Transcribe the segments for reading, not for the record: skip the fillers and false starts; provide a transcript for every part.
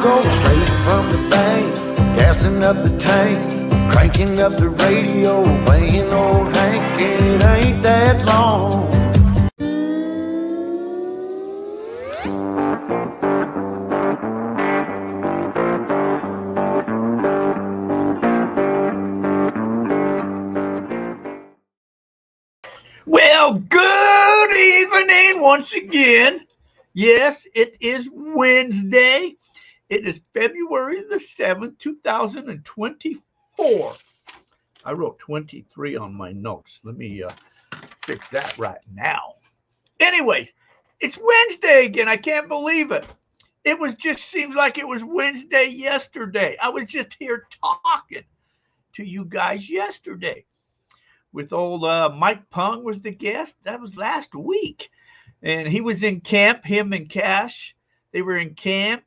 go straight from the bank, gassing up the tank, cranking up the radio, playing old Hank. It ain't that long. Well, good evening once again. Yes, it is Wednesday. It is February the 7th, 2024. I wrote 23 on my notes. Let me fix that right now. Anyways, it's Wednesday again. I can't believe it. It was just seems like it was Wednesday yesterday. I was just here talking to you guys yesterday. With old Mike Pung was the guest. That was last week. And he was in camp, him and Cash. They were in camp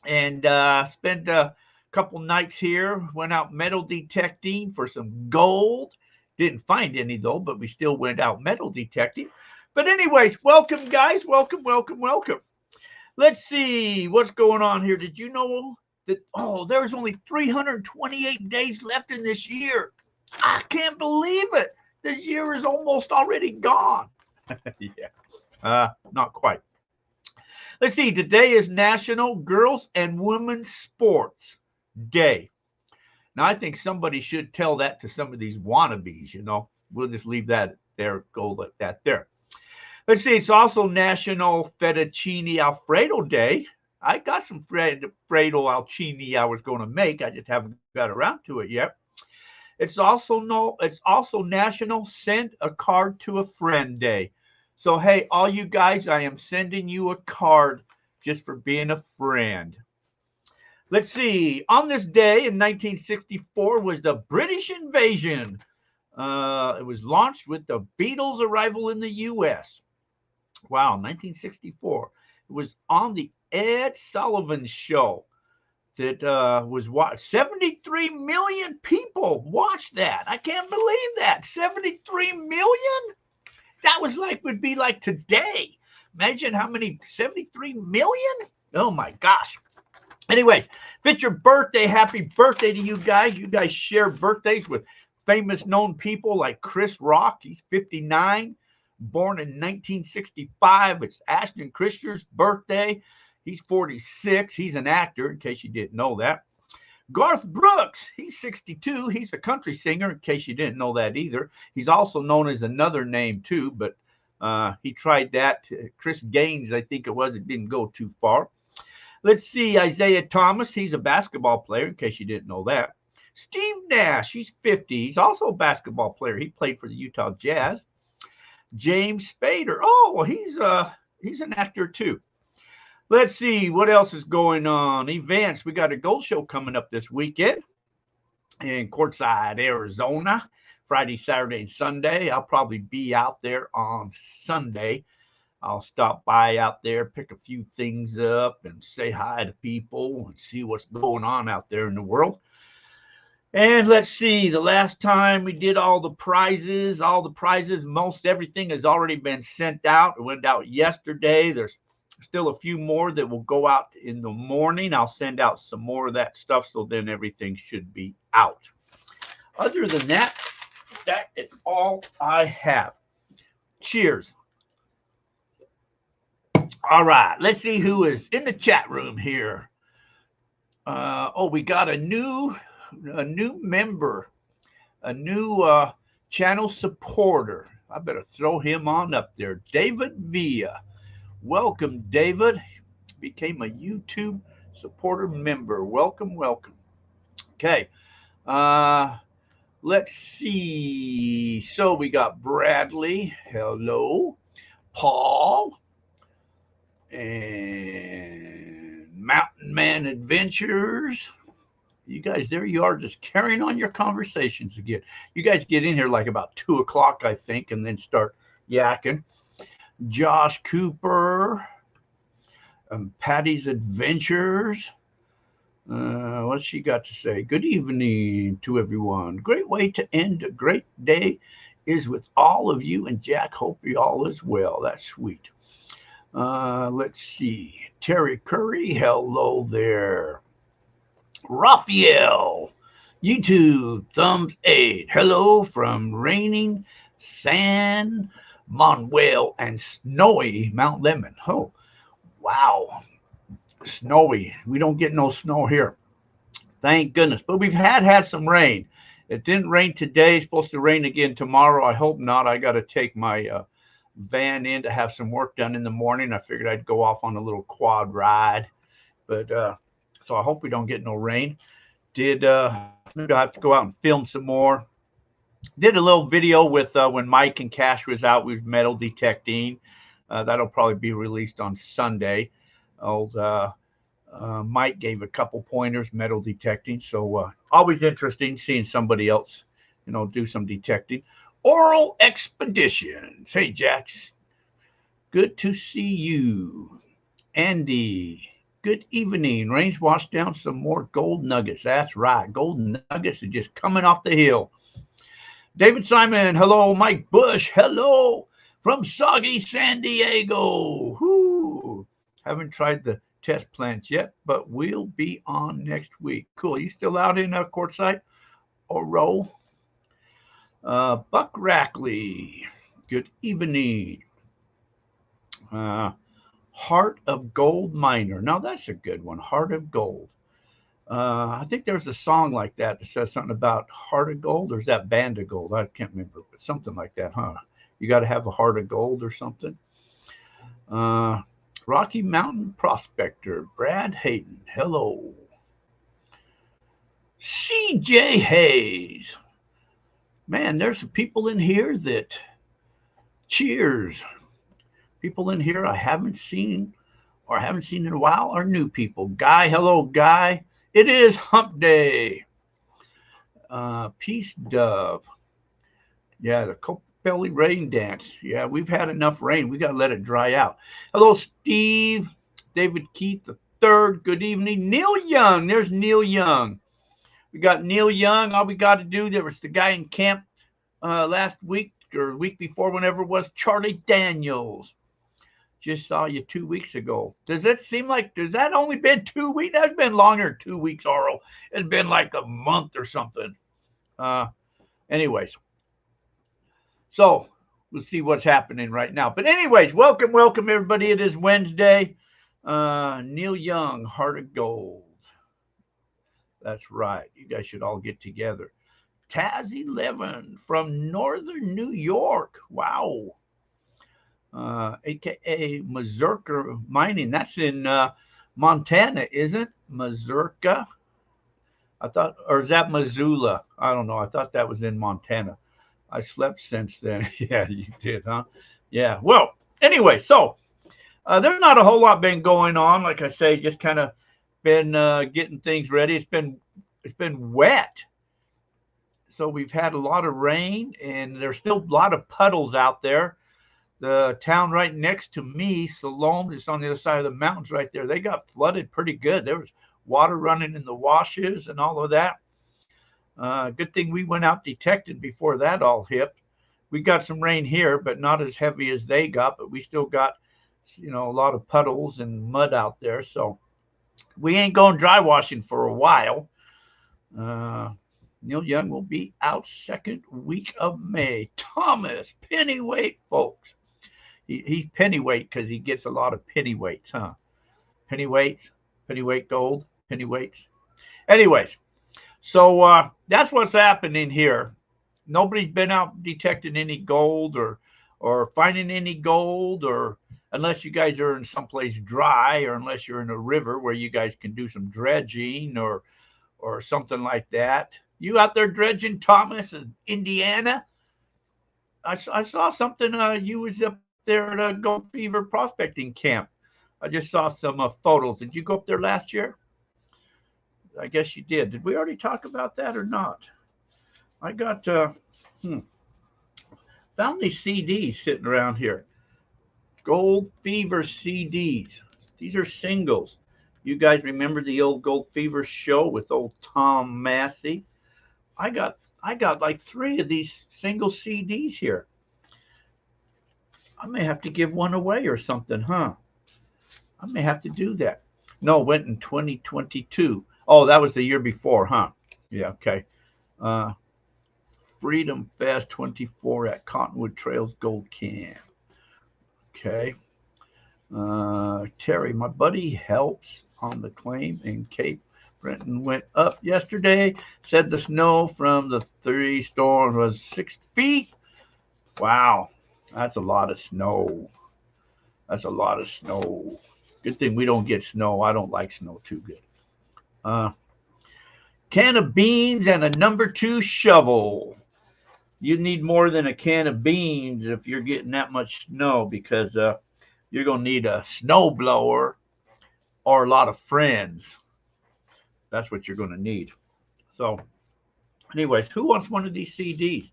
and spent a couple nights here. Went out metal detecting for some gold. Didn't find any, though, but we still went out metal detecting. But anyways, welcome, guys. Welcome, welcome, welcome. Let's see what's going on here. Did you know that, there's only 328 days left in this year? I can't believe it. This year is almost already gone. Yeah, not quite. Let's see. Today is National Girls and Women's Sports Day. Now, I think somebody should tell that to some of these wannabes, We'll just leave that there, go like that there. Let's see. It's also National Fettuccine Alfredo Day. I got some Alfredo Alcini I was going to make. I just haven't got around to it yet. It's also National Send a Card to a Friend Day. So, hey, all you guys, I am sending you a card just for being a friend. Let's see. On this day in 1964 was the British invasion. It was launched with the Beatles' arrival in the U.S. Wow, 1964. It was on the Ed Sullivan Show. That was watched. 73 million people watched that. I can't believe that. 73 million? That would be like today. Imagine how many, 73 million? Oh my gosh. Anyways, if it's your birthday, happy birthday to you guys. You guys share birthdays with famous known people like Chris Rock. He's 59, born in 1965. It's Ashton Kutcher's birthday. He's 46. He's an actor, in case you didn't know that. Garth Brooks, he's 62. He's a country singer, in case you didn't know that either. He's also known as another name, too, but he tried that. Chris Gaines, I think it was. It didn't go too far. Let's see. Isaiah Thomas, he's a basketball player, in case you didn't know that. Steve Nash, he's 50. He's also a basketball player. He played for the Utah Jazz. James Spader, he's an actor, too. Let's see what else is going on. Events. We got a gold show coming up this weekend in Quartzsite, Arizona, Friday, Saturday, and Sunday. I'll probably be out there on Sunday. I'll stop by out there, pick a few things up, and say hi to people and see what's going on out there in the world. And let's see, the last time we did all the prizes, most everything has already been sent out. It went out yesterday. There's still a few more that will go out in the morning. I'll send out some more of that stuff, so then everything should be out. Other than that, that is all I have. Cheers. All right, let's see who is in the chat room here. We got a new member, a new channel supporter. I better throw him on up there. David Villa. Welcome, David. Became a YouTube supporter member. Welcome, welcome. Okay. Let's see. So we got Bradley. Hello. Paul. And Mountain Man Adventures. You guys, there you are, just carrying on your conversations again. You guys get in here like about 2 o'clock, I think, and then start yakking. Josh Cooper, Patty's Adventures. What's she got to say? Good evening to everyone. Great way to end a great day is with all of you, and Jack, hope you all is well. That's sweet. Let's see. Terry Curry, hello there. Raphael, YouTube, thumbs 8. Hello from raining San Manuel and snowy Mount Lemon. Oh, wow. Snowy. We don't get no snow here. Thank goodness. But we've had some rain. It didn't rain today. It's supposed to rain again tomorrow. I hope not. I got to take my van in to have some work done in the morning. I figured I'd go off on a little quad ride. But so I hope we don't get no rain. Maybe I have to go out and film some more. Did a little video with when Mike and Cash was out. We was metal detecting. That'll probably be released on Sunday. Old Mike gave a couple pointers metal detecting. So always interesting seeing somebody else, do some detecting. Oral Expeditions. Hey, Jax. Good to see you. Andy. Good evening. Rains washed down some more gold nuggets. That's right. Gold nuggets are just coming off the hill. David Simon. Hello. Mike Bush. Hello. From soggy San Diego. Whoo. Haven't tried the test plants yet, but we'll be on next week. Cool. You still out in Quartzsite or row? Buck Rackley. Good evening. Heart of Gold Miner. Now that's a good one. Heart of Gold. I think there's a song like that says something about Heart of Gold, or is that Band of Gold? I can't remember, but something like that, huh? You got to have a heart of gold or something. Rocky Mountain Prospector, Brad Hayden. Hello. CJ Hayes. Man, there's some people in here that cheers. People in here I haven't seen in a while are new people. Guy, hello, Guy. It is hump day. Peace Dove. Yeah, the Copelli rain dance. Yeah, we've had enough rain. We got to let it dry out. Hello, Steve. David Keith the third. Good evening. Neil Young. There's Neil Young. We got Neil Young. All we got to do, there was the guy in camp last week or week before, whenever it was, Charlie Daniels. Just saw you 2 weeks ago. Does that only been 2 weeks? That's been longer than 2 weeks, Oro. It's been like a month or something. Anyways. So we'll see what's happening right now. But anyways, welcome, everybody. It is Wednesday. Neil Young, Heart of Gold. That's right. You guys should all get together. Taz 11 from Northern New York. Wow. AKA Mazurka Mining. That's in Montana, isn't Mazurka? I thought, or is that Missoula? I don't know. I thought that was in Montana. I slept since then. Yeah, you did, huh? Yeah. Well, anyway, so there's not a whole lot been going on. Like I say, just kind of been getting things ready. It's been wet. So we've had a lot of rain, and there's still a lot of puddles out there. The town right next to me, Salome, just on the other side of the mountains right there, they got flooded pretty good. There was water running in the washes and all of that. Good thing we went out detected before that all hit. We got some rain here, but not as heavy as they got, but we still got, a lot of puddles and mud out there. So we ain't going dry washing for a while. Neil Young will be out second week of May. Thomas, pennyweight, folks. He's pennyweight because he gets a lot of pennyweights, huh? Pennyweight gold, pennyweights. Anyways, so that's what's happening here. Nobody's been out detecting any gold or finding any gold, or unless you guys are in someplace dry, or unless you're in a river where you guys can do some dredging or something like that. You out there dredging, Thomas, in Indiana? I saw something. You was up there at a Gold Fever prospecting camp. I just saw some photos. Did you go up there last year? I guess you did. Did we already talk about that or not? I got found these CDs sitting around here. Gold Fever CDs. These are singles. You guys remember the old Gold Fever show with old Tom Massey? I got like 3 of these single CDs here. I may have to give one away or something, huh? I may have to do that. No, it went in 2022. Oh, that was the year before, huh? Yeah, okay. Uh, Freedom Fest 24 at Cottonwood Trails Gold Camp. Okay. Terry, my buddy helps on the claim in Cape Breton went up yesterday. Said the snow from the 3 storms was 6 feet. Wow, that's a lot of snow. That's a lot of snow. Good thing we don't get snow. I don't like snow too good. Uh, can of beans and a number 2 shovel. You need more than a can of beans if you're getting that much snow, because you're going to need a snow blower or a lot of friends. That's what you're going to need. So, anyways, who wants one of these CDs?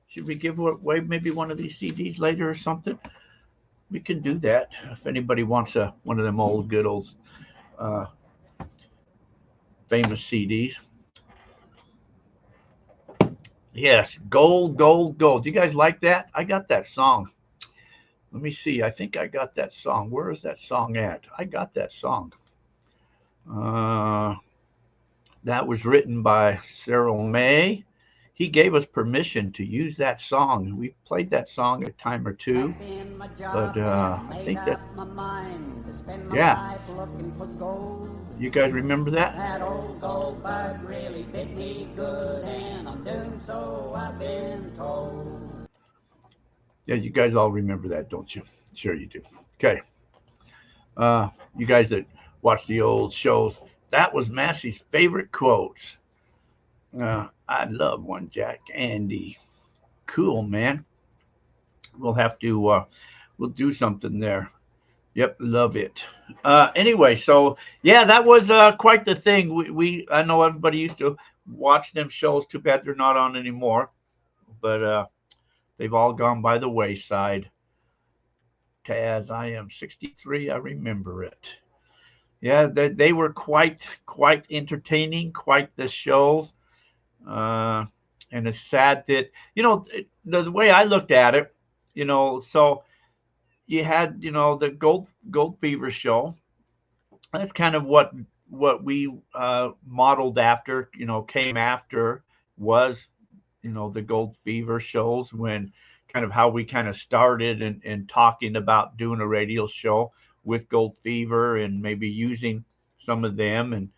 Should we give away maybe one of these CDs later or something? We can do that. If anybody wants one of them old, good old, uh, famous CDs. Yes, gold, gold, gold. Do you guys like that? I got that song. Let me see. I think I got that song. Where is that song at? I got that song. That was written by Cyril May. He gave us permission to use that song. We played that song a time or two, but I think that, yeah. You guys remember that? That old gold bug really bit me good, and I'm doomed, so I've been told. Yeah, you guys all remember that, don't you? Sure you do. Okay. You guys that watch the old shows, that was Massey's favorite quotes. I love one, Jack. Andy. Cool, man. We'll have to, we'll do something there. Yep, love it. Anyway, so yeah, that was quite the thing. I know everybody used to watch them shows. Too bad they're not on anymore, but they've all gone by the wayside. Taz, I am 63. I remember it. Yeah, they were quite entertaining, quite the shows. And it's sad that the way I looked at it, so you had the Gold Fever show. That's kind of what we modeled after. Came after was the Gold Fever shows, when kind of how we kind of started and talking about doing a radio show with Gold Fever and maybe using some of them,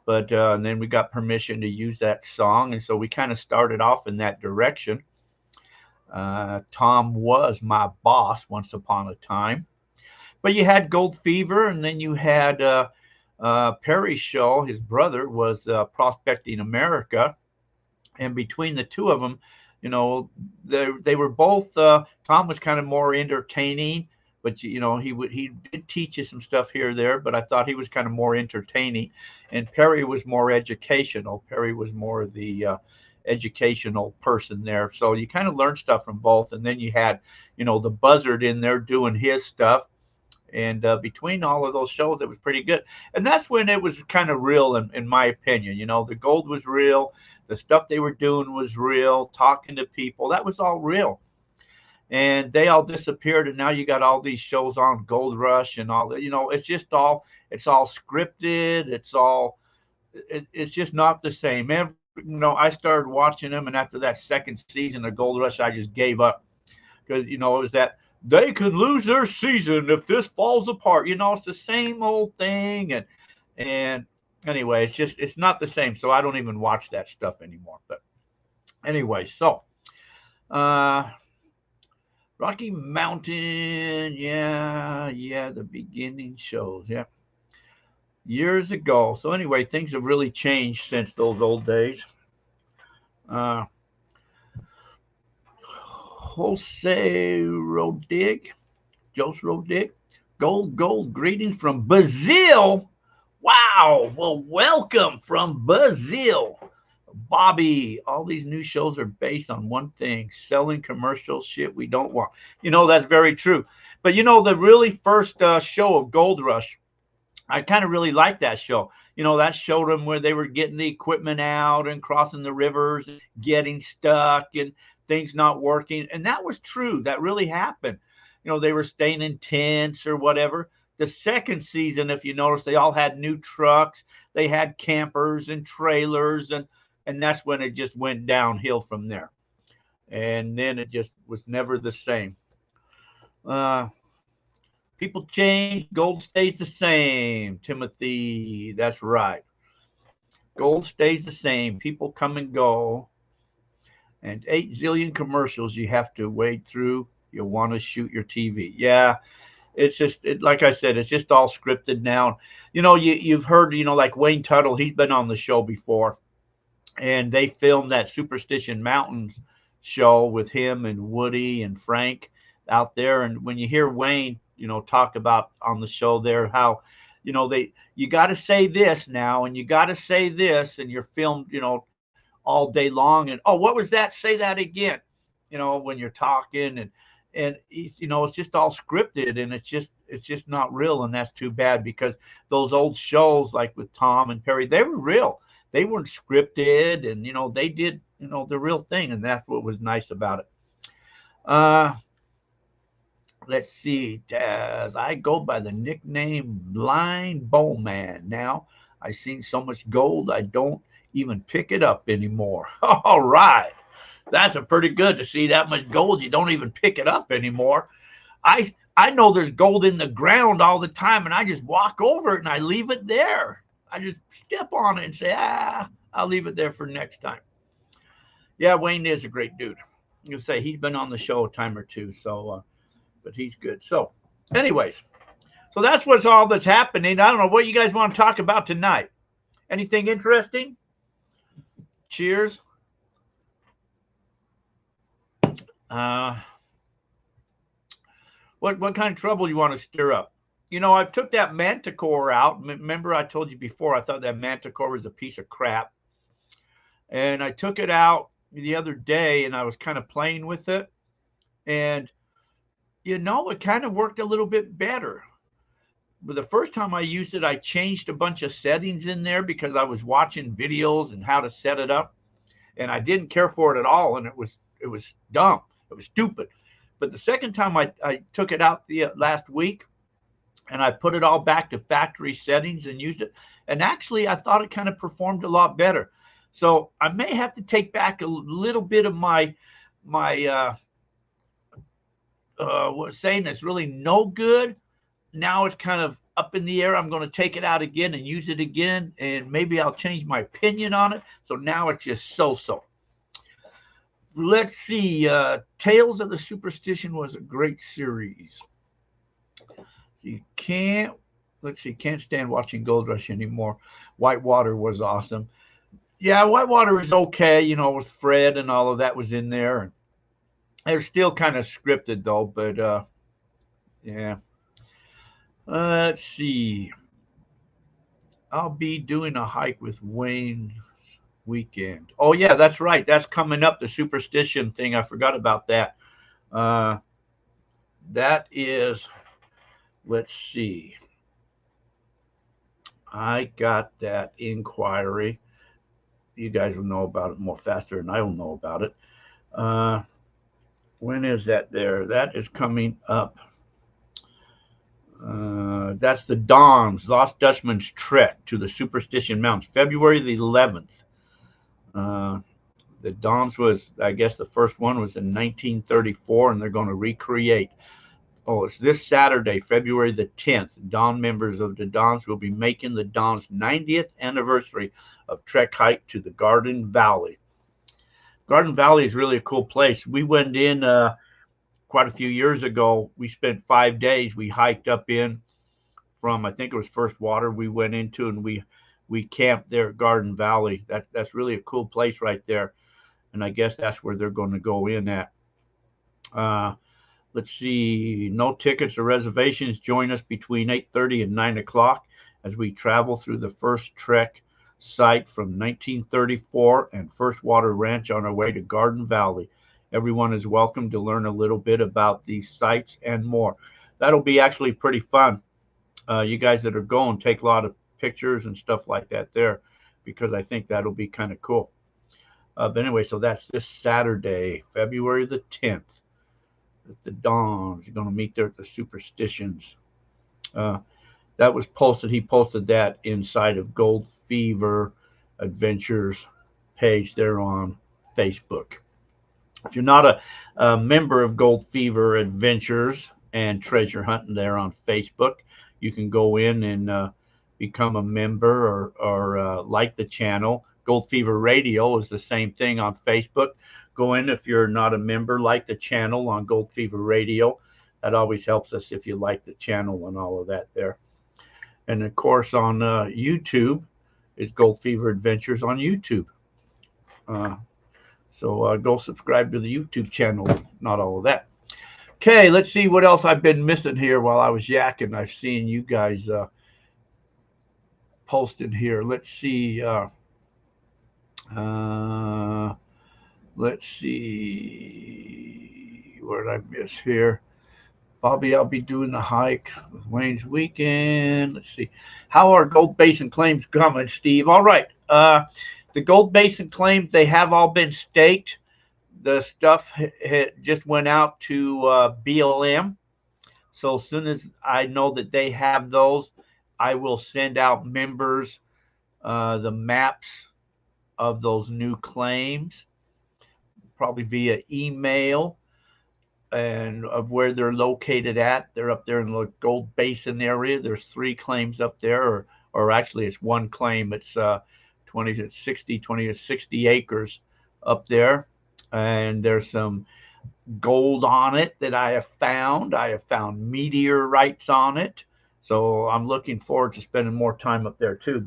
but then we got permission to use that song, and so we kind of started off in that direction. Tom was my boss once upon a time, but you had Gold Fever, and then you had Perry's show. His brother was Prospecting America, and between the two of them, they were both. Tom was kind of more entertaining, but he did teach you some stuff here or there. But I thought he was kind of more entertaining, and Perry was more educational. Perry was more the educational person there. So you kind of learned stuff from both, and then you had the Buzzard in there doing his stuff. And between all of those shows, it was pretty good. And that's when it was kind of real, in my opinion. The gold was real. The stuff they were doing was real. Talking to people, that was all real. And they all disappeared. And now you got all these shows on Gold Rush and all that. It's just it's all scripted. It's just not the same. I started watching them. And after that second season of Gold Rush, I just gave up. Because, it was that they could lose their season if this falls apart. It's the same old thing. And anyway, it's not the same. So I don't even watch that stuff anymore. But anyway, so Rocky Mountain, yeah, the beginning shows, yeah, years ago. So anyway, things have really changed since those old days. Jose Rodig, gold, greetings from Brazil. Wow, well, welcome from Brazil. Bobby, all these new shows are based on one thing: selling commercial shit we don't want. That's very true. But the really first show of Gold Rush, I kind of really liked that show. That showed them where they were getting the equipment out and crossing the rivers, getting stuck, and things not working. And that was true. That really happened. They were staying in tents or whatever. The second season, if you notice, they all had new trucks. They had campers and trailers, and that's when it just went downhill from there. And then it just was never the same. Uh, People change, gold stays the same. Timothy, that's right. Gold stays the same. People come and go. And 8 zillion commercials you have to wade through. You'll want to shoot your TV. Yeah, it's just like I said, it's just all scripted now. You've heard, like Wayne Tuttle, he's been on the show before, and they filmed that Superstition Mountains show with him and Woody and Frank out there. And when you hear Wayne, talk about on the show there how, you got to say this now, and you got to say this, and you're filmed, all day long. And oh, what was that? Say that again. When you're talking, and he's, it's just all scripted, and it's just not real, and that's too bad, because those old shows like with Tom and Perry, they were real. They weren't scripted, and they did the real thing, and that's what was nice about it. Let's see, Taz. I go by the nickname Blind Bowman now. I seen so much gold I don't even pick it up anymore. All right. That's a pretty good to see that much gold. You don't even pick it up anymore. I know there's gold in the ground all the time, and I just walk over it and I leave it there. I just step on it and say, I'll leave it there for next time. Yeah, Wayne is a great dude. You say he's been on the show a time or two, so but he's good. So anyways, so that's what's all that's happening. I don't know what you guys want to talk about tonight. Anything interesting? Cheers. What kind of trouble you want to stir up? I took that manticore out. Remember, I told you before, I thought that manticore was a piece of crap. And I took it out the other day, and I was kind of playing with it. And, it kind of worked a little bit better. But the first time I used it, I changed a bunch of settings in there because I was watching videos and how to set it up. And I didn't care for it at all. And it was dumb. It was stupid. But the second time I took it out the last week, and I put it all back to factory settings and used it. And actually, I thought it kind of performed a lot better. So I may have to take back a little bit of my saying that's really no good. Now it's kind of up in the air. I'm going to take it out again and use it again, and maybe I'll change my opinion on it. So now it's just so-so. Let's see. Tales of the Superstition was a great series. You can't stand watching Gold Rush anymore. Whitewater was awesome. Yeah, Whitewater was okay, with Fred and all of that was in there. And they're still kind of scripted though, but yeah. Let's see. I'll be doing a hike with Wayne weekend. Oh yeah, that's right. That's coming up, the Superstition thing. I forgot about that. That is, let's see. I got that inquiry. You guys will know about it more faster than I will know about it. When is that there? That is coming up. That's the Dons, Lost Dutchman's Trek to the Superstition Mountains, February the 11th. The Dons was, I guess the first one was in 1934, and they're going to recreate. Oh, it's this Saturday, February the 10th. Don members of the Dons will be making the Dons' 90th anniversary of Trek hike to the Garden Valley. Garden Valley is really a cool place. We went in quite a few years ago. We spent 5 days. We hiked up in from, I think it was First Water we went into, and we camped there at Garden Valley. That's really a cool place right there. And I guess that's where they're going to go in at. Let's see, no tickets or reservations. Join us between 8:30 and 9 o'clock as we travel through the first Trek site from 1934 and First Water Ranch on our way to Garden Valley. Everyone is welcome to learn a little bit about these sites and more. That'll be actually pretty fun. You guys that are going, take a lot of pictures and stuff like that there, because I think that'll be kind of cool. But anyway, so that's this Saturday, February the 10th, at the Dawns. You're going to meet there at the Superstitions. Uh, that was posted. He posted that inside of Gold Fever Adventures page there on Facebook. If you're not a member of Gold Fever Adventures and Treasure Hunting there on Facebook, you can go in and become a member or like the channel. Gold Fever Radio is the same thing on Facebook. Go in if you're not a member, like the channel on Gold Fever Radio. That always helps us if you like the channel and all of that there. And of course on YouTube, it's Gold Fever Adventures on YouTube. So go subscribe to the YouTube channel, not all of that. Okay, let's see what else I've been missing here while I was yakking. I've seen you guys posting here. Let's see. Let's see. What did I miss here? Bobby, I'll be doing the hike with Wayne's weekend. Let's see. How are Gold Basin claims coming, Steve? All right. The Gold Basin claims, they have all been staked. The stuff just went out to BLM. So as soon as I know that they have those, I will send out members the maps of those new claims, probably via email, and of where they're located at. They're up there in the Gold Basin area. There's 3 claims up there, or actually it's 1 claim. It's 20 to 60 acres up there. And there's some gold on it that I have found. I have found meteorites on it. So I'm looking forward to spending more time up there too.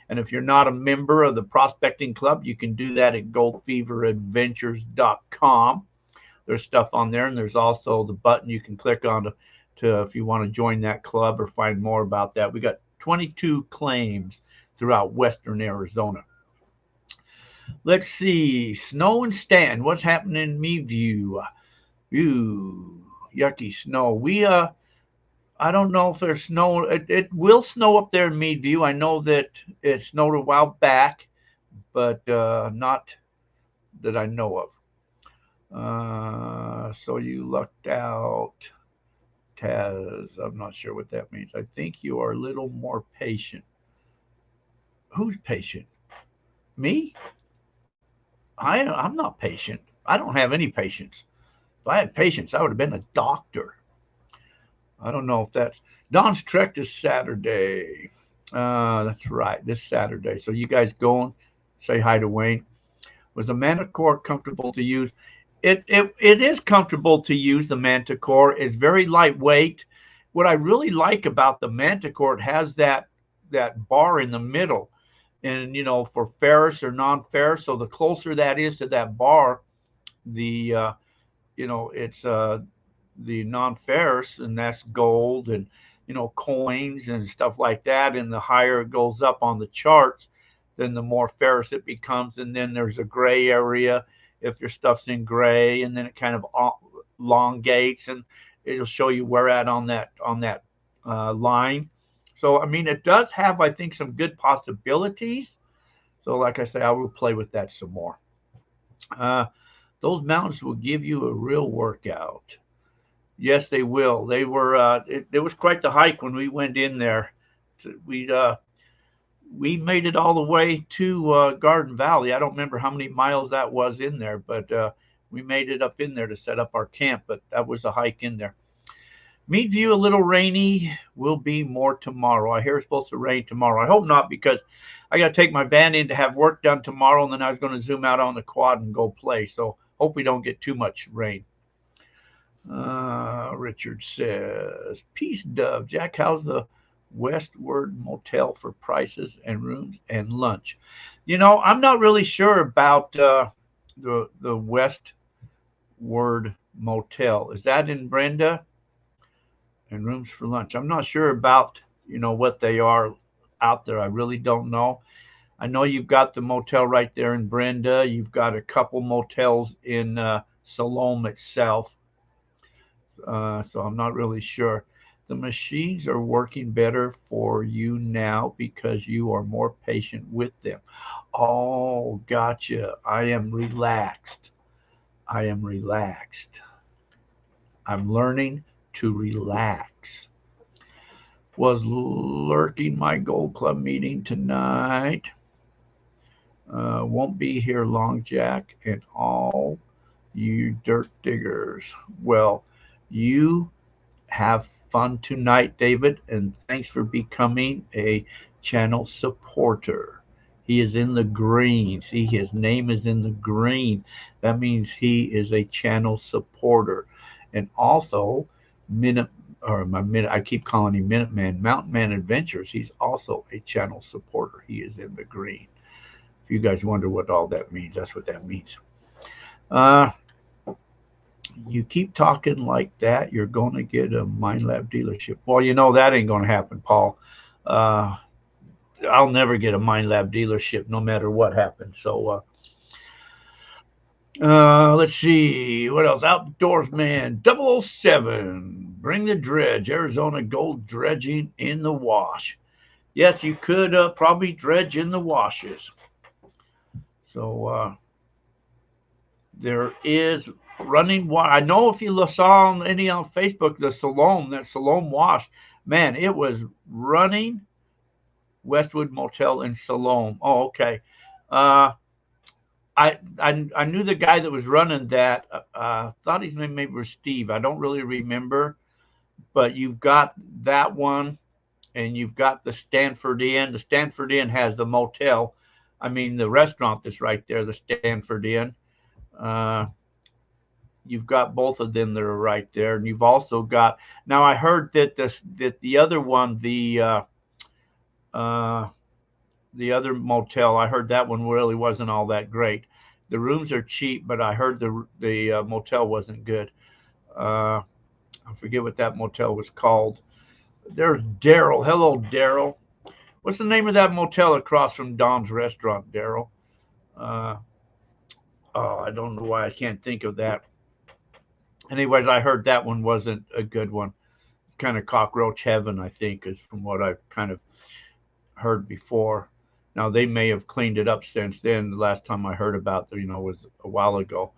And if you're not a member of the Prospecting Club, you can do that at goldfeveradventures.com. There's stuff on there, and there's also the button you can click on to if you want to join that club or find more about that. We got 22 claims throughout western Arizona. Let's see. Snow and Stanton. What's happening in Meadview? Yucky snow. I don't know if there's snow. It will snow up there in Meadview. I know that it snowed a while back, but not that I know of. So you lucked out, Taz. I'm not sure what that means. I think you are a little more patient. Who's patient? Me? I'm not patient. I don't have any patience. If I had patience, I would have been a doctor. I don't know if that's Don's Trek this Saturday. That's right, this Saturday. So you guys going? Say hi to Wayne. Was the Manticore comfortable to use? It is comfortable to use. The Manticore is very lightweight. What I really like about the Manticore, it has that bar in the middle, and for ferrous or non-ferrous. So the closer that is to that bar, the it's the non-ferrous, and that's gold and coins and stuff like that. And the higher it goes up on the charts, then the more ferrous it becomes. And then there's a gray area if your stuff's in gray, and then it kind of elongates, and it'll show you where at on that line. So I mean, it does have, I think, some good possibilities. So like I say, I will play with that some more. Those mountains will give you a real workout. Yes, they will. They were. It was quite the hike when we went in there. We made it all the way to Garden Valley. I don't remember how many miles that was in there, but we made it up in there to set up our camp. But that was a hike in there. Meadview, a little rainy. Will be more tomorrow. I hear it's supposed to rain tomorrow. I hope not, because I got to take my van in to have work done tomorrow, and then I was going to zoom out on the quad and go play. So hope we don't get too much rain. Richard says, peace, Dove. Jack, how's the Westward Motel for prices and rooms and lunch? I'm not really sure about the Westward Motel. Is that in Brenda? And rooms for lunch. I'm not sure about, what they are out there. I really don't know. I know you've got the motel right there in Brenda. You've got a couple motels in Siloam itself. So I'm not really sure. The machines are working better for you now because you are more patient with them. Oh, gotcha. I am relaxed. I am relaxed. I'm learning to relax. Was lurking my Gold Club meeting tonight. Won't be here long, Jack, and all you dirt diggers. Well, you have fun tonight, David, and thanks for becoming a channel supporter. He is in the green. See, his name is in the green. That means he is a channel supporter. And also, I keep calling him Minuteman, Mountain Man Adventures. He's also a channel supporter. He is in the green. If you guys wonder what all that means, that's what that means. You keep talking like that, you're going to get a MindLab dealership. Well, you know that ain't going to happen, Paul. I'll never get a MindLab dealership no matter what happens. So let's see. What else? Outdoorsman 007. Bring the dredge. Arizona gold dredging in the wash. Yes, you could probably dredge in the washes. So there is running water. I know if you saw any on Facebook, that Siloam wash, man, it was running. Westwood Motel in Siloam. Oh, okay. I knew the guy that was running that. Thought his name maybe was Steve. I don't really remember. But you've got that one, and you've got the Stanford Inn. The Stanford Inn has the motel. I mean, the restaurant that's right there, the Stanford Inn. You've got both of them that are right there, and you've also got. Now I heard that the other one, the other motel, I heard that one really wasn't all that great. The rooms are cheap, but I heard the motel wasn't good. I forget what that motel was called. There's Daryl. Hello, Daryl. What's the name of that motel across from Don's restaurant, Daryl? I don't know why I can't think of that. Anyways, I heard that one wasn't a good one. Kind of cockroach heaven, I think, is from what I've kind of heard before. Now, they may have cleaned it up since then. The last time I heard about it, was a while ago,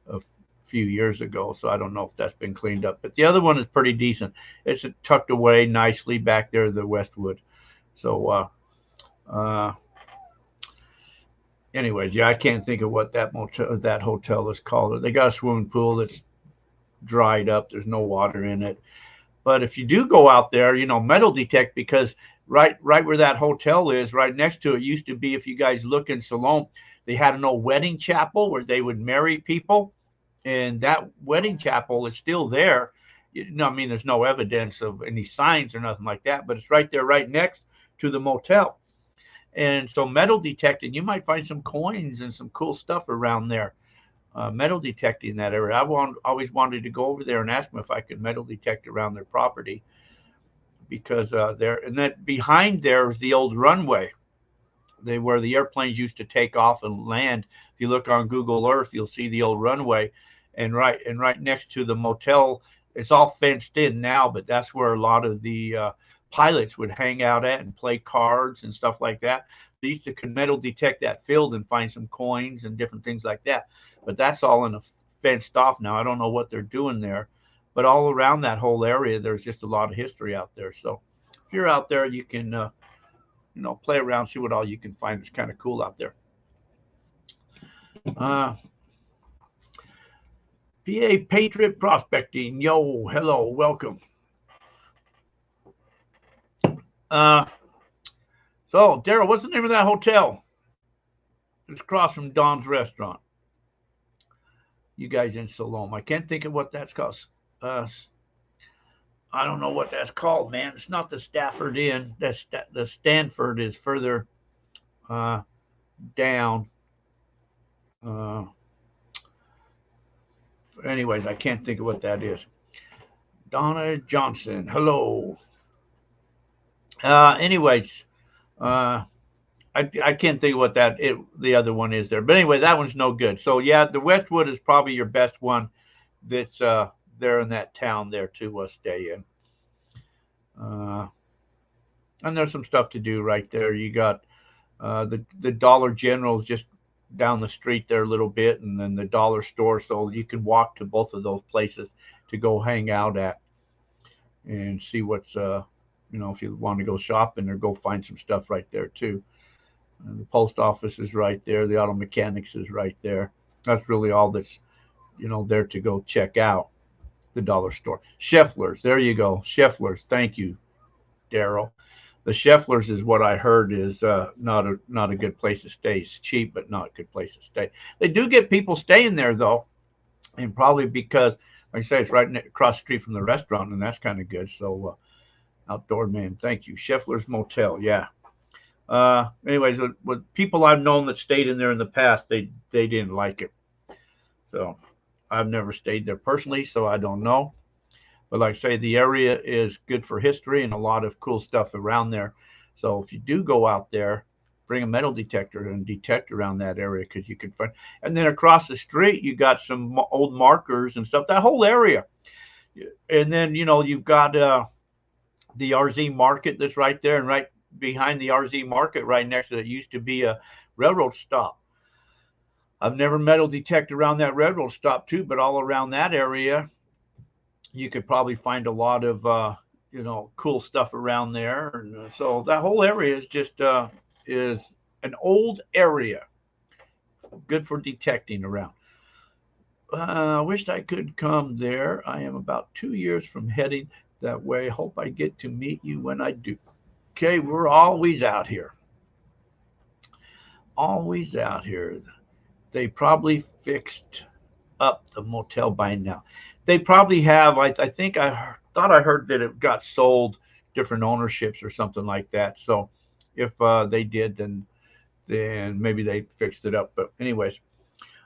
a few years ago. So I don't know if that's been cleaned up. But the other one is pretty decent. It's tucked away nicely back there, the Westwood. So, anyways, yeah, I can't think of what that hotel is called. They got a swimming pool that's dried up. There's no water in it. But if you do go out there, metal detect, because right where that hotel is, right next to it, used to be, if you guys look in Siloam, they had an old wedding chapel where they would marry people. And that wedding chapel is still there. I mean, there's no evidence of any signs or nothing like that, but it's right there, right next to the motel. And so metal detecting, you might find some coins and some cool stuff around there. Metal detecting in that area. Always wanted to go over there and ask them if I could metal detect around their property, because and that behind there is the old runway, where the airplanes used to take off and land. If you look on Google Earth, you'll see the old runway, and right next to the motel, it's all fenced in now, but that's where a lot of the pilots would hang out at and play cards and stuff like that. They used to metal detect that field and find some coins and different things like that. But that's all in a fenced off now. I don't know what they're doing there, but all around that whole area, there's just a lot of history out there. So if you're out there, you can, play around, see what all you can find. It's kind of cool out there. PA Patriot Prospecting. Yo, hello, welcome. So, Daryl, what's the name of that hotel? It's across from Don's restaurant. You guys in Siloam. I can't think of what that's called. I don't know what that's called, man. It's not the Stafford Inn. The Stanford is further down. Anyways, I can't think of what that is. Donna Johnson. Hello. Anyways, I can't think of what the other one is there. But anyway, that one's no good. So, yeah, the Westwood is probably your best one that's there in that town there to stay in. And there's some stuff to do right there. You got the Dollar General is just down the street there a little bit, and then the dollar store. So you can walk to both of those places to go hang out at and see what's if you want to go shopping or go find some stuff right there too. The post office is right there. The auto mechanics is right there. That's really all that's there to go check out. The dollar store. Scheffler's. There you go. Scheffler's. Thank you, Daryl. The Scheffler's is what I heard is not a good place to stay. It's cheap, but not a good place to stay. They do get people staying there though, and probably because, like I say, it's right across the street from the restaurant, and that's kind of good. So, outdoor man, thank you. Scheffler's Motel, yeah. Anyways, with people I've known that stayed in there in the past, they didn't like it. So, I've never stayed there personally, so I don't know. But like I say, the area is good for history and a lot of cool stuff around there. So if you do go out there, bring a metal detector and detect around that area because you can find. And then across the street, you got some old markers and stuff. That whole area. And then you've got the RZ Market that's right there, and right behind the RZ Market, right next to it, used to be a railroad stop. I've never metal detected around that railroad stop too, but all around that area you could probably find a lot of cool stuff around there, and so that whole area is just is an old area, good for detecting around. I wished I could come there. I am about 2 years from heading that way. Hope I get to meet you when I do. Okay, we're always out here. Always out here. They probably fixed up the motel by now. They probably have. I think thought I heard that it got sold, different ownerships or something like that. So if they did, then maybe they fixed it up. But anyways,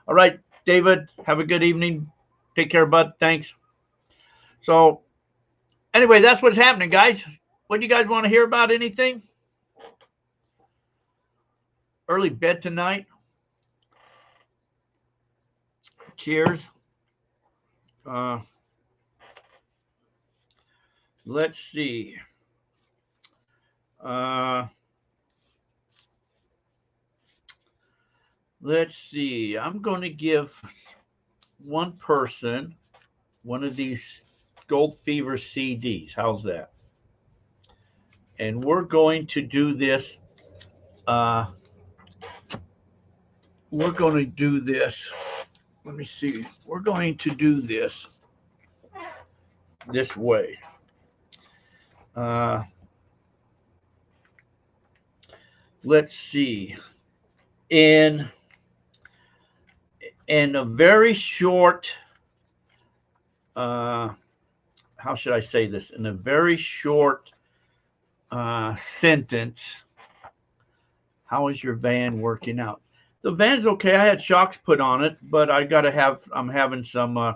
all right, David, have a good evening. Take care, bud. Thanks. So anyway, that's what's happening, guys. What do you guys want to hear about? Anything? Early bed tonight. Cheers. Let's see. Let's see. I'm going to give one person one of these Gold Fever CDs. How's that? And we're going to do this. We're going to do this. Let me see. We're going to do this way. Let's see. In a very short, how should I say this? In a very short sentence, how is your van working out? The van's okay. I had shocks put on it, but I'm having some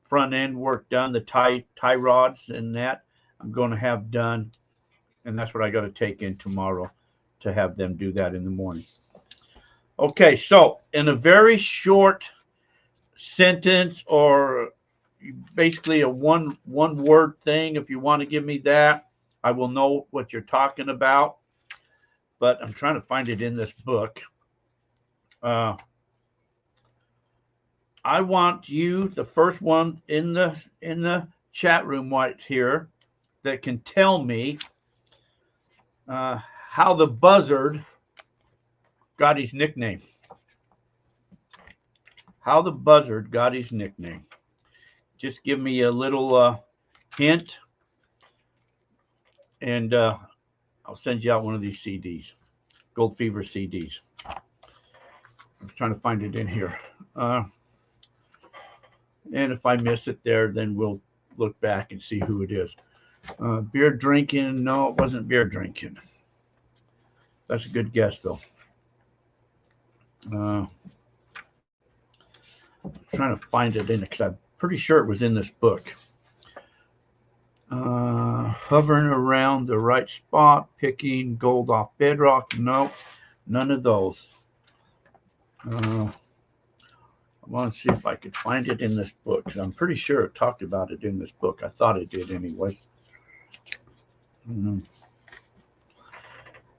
front end work done, the tie rods and that I'm going to have done, and that's what I got to take in tomorrow to have them do that in the morning. Okay, so in a very short sentence, or basically a one word thing, if you want to give me that, I will know what you're talking about. But I'm trying to find it in this book. I want you, the first one in the chat room right here, that can tell me how the buzzard got his nickname. How the buzzard got his nickname. Just give me a little hint, and I'll send you out one of these CDs, Gold Fever CDs. I'm trying to find it in here. And if I miss it there, then we'll look back and see who it is. Beer drinking. No, it wasn't beer drinking. That's a good guess, though. I'm trying to find it in it because I'm pretty sure it was in this book. Hovering around the right spot, picking gold off bedrock. No, none of those. I want to see if I could find it in this book, because I'm pretty sure it talked about it in this book. I thought it did anyway.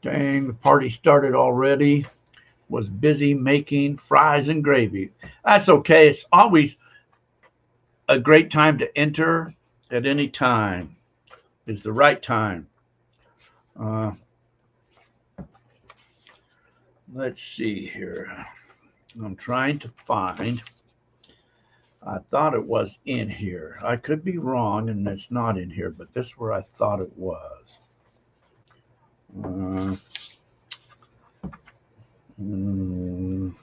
Dang, the party started already. Was busy making fries and gravy. That's okay. It's always a great time to enter at any time. It's the right time. Uh, let's see here. I'm trying to find. I thought it was in here. I could be wrong and it's not in here, but this is where I thought it was. Uh, mm,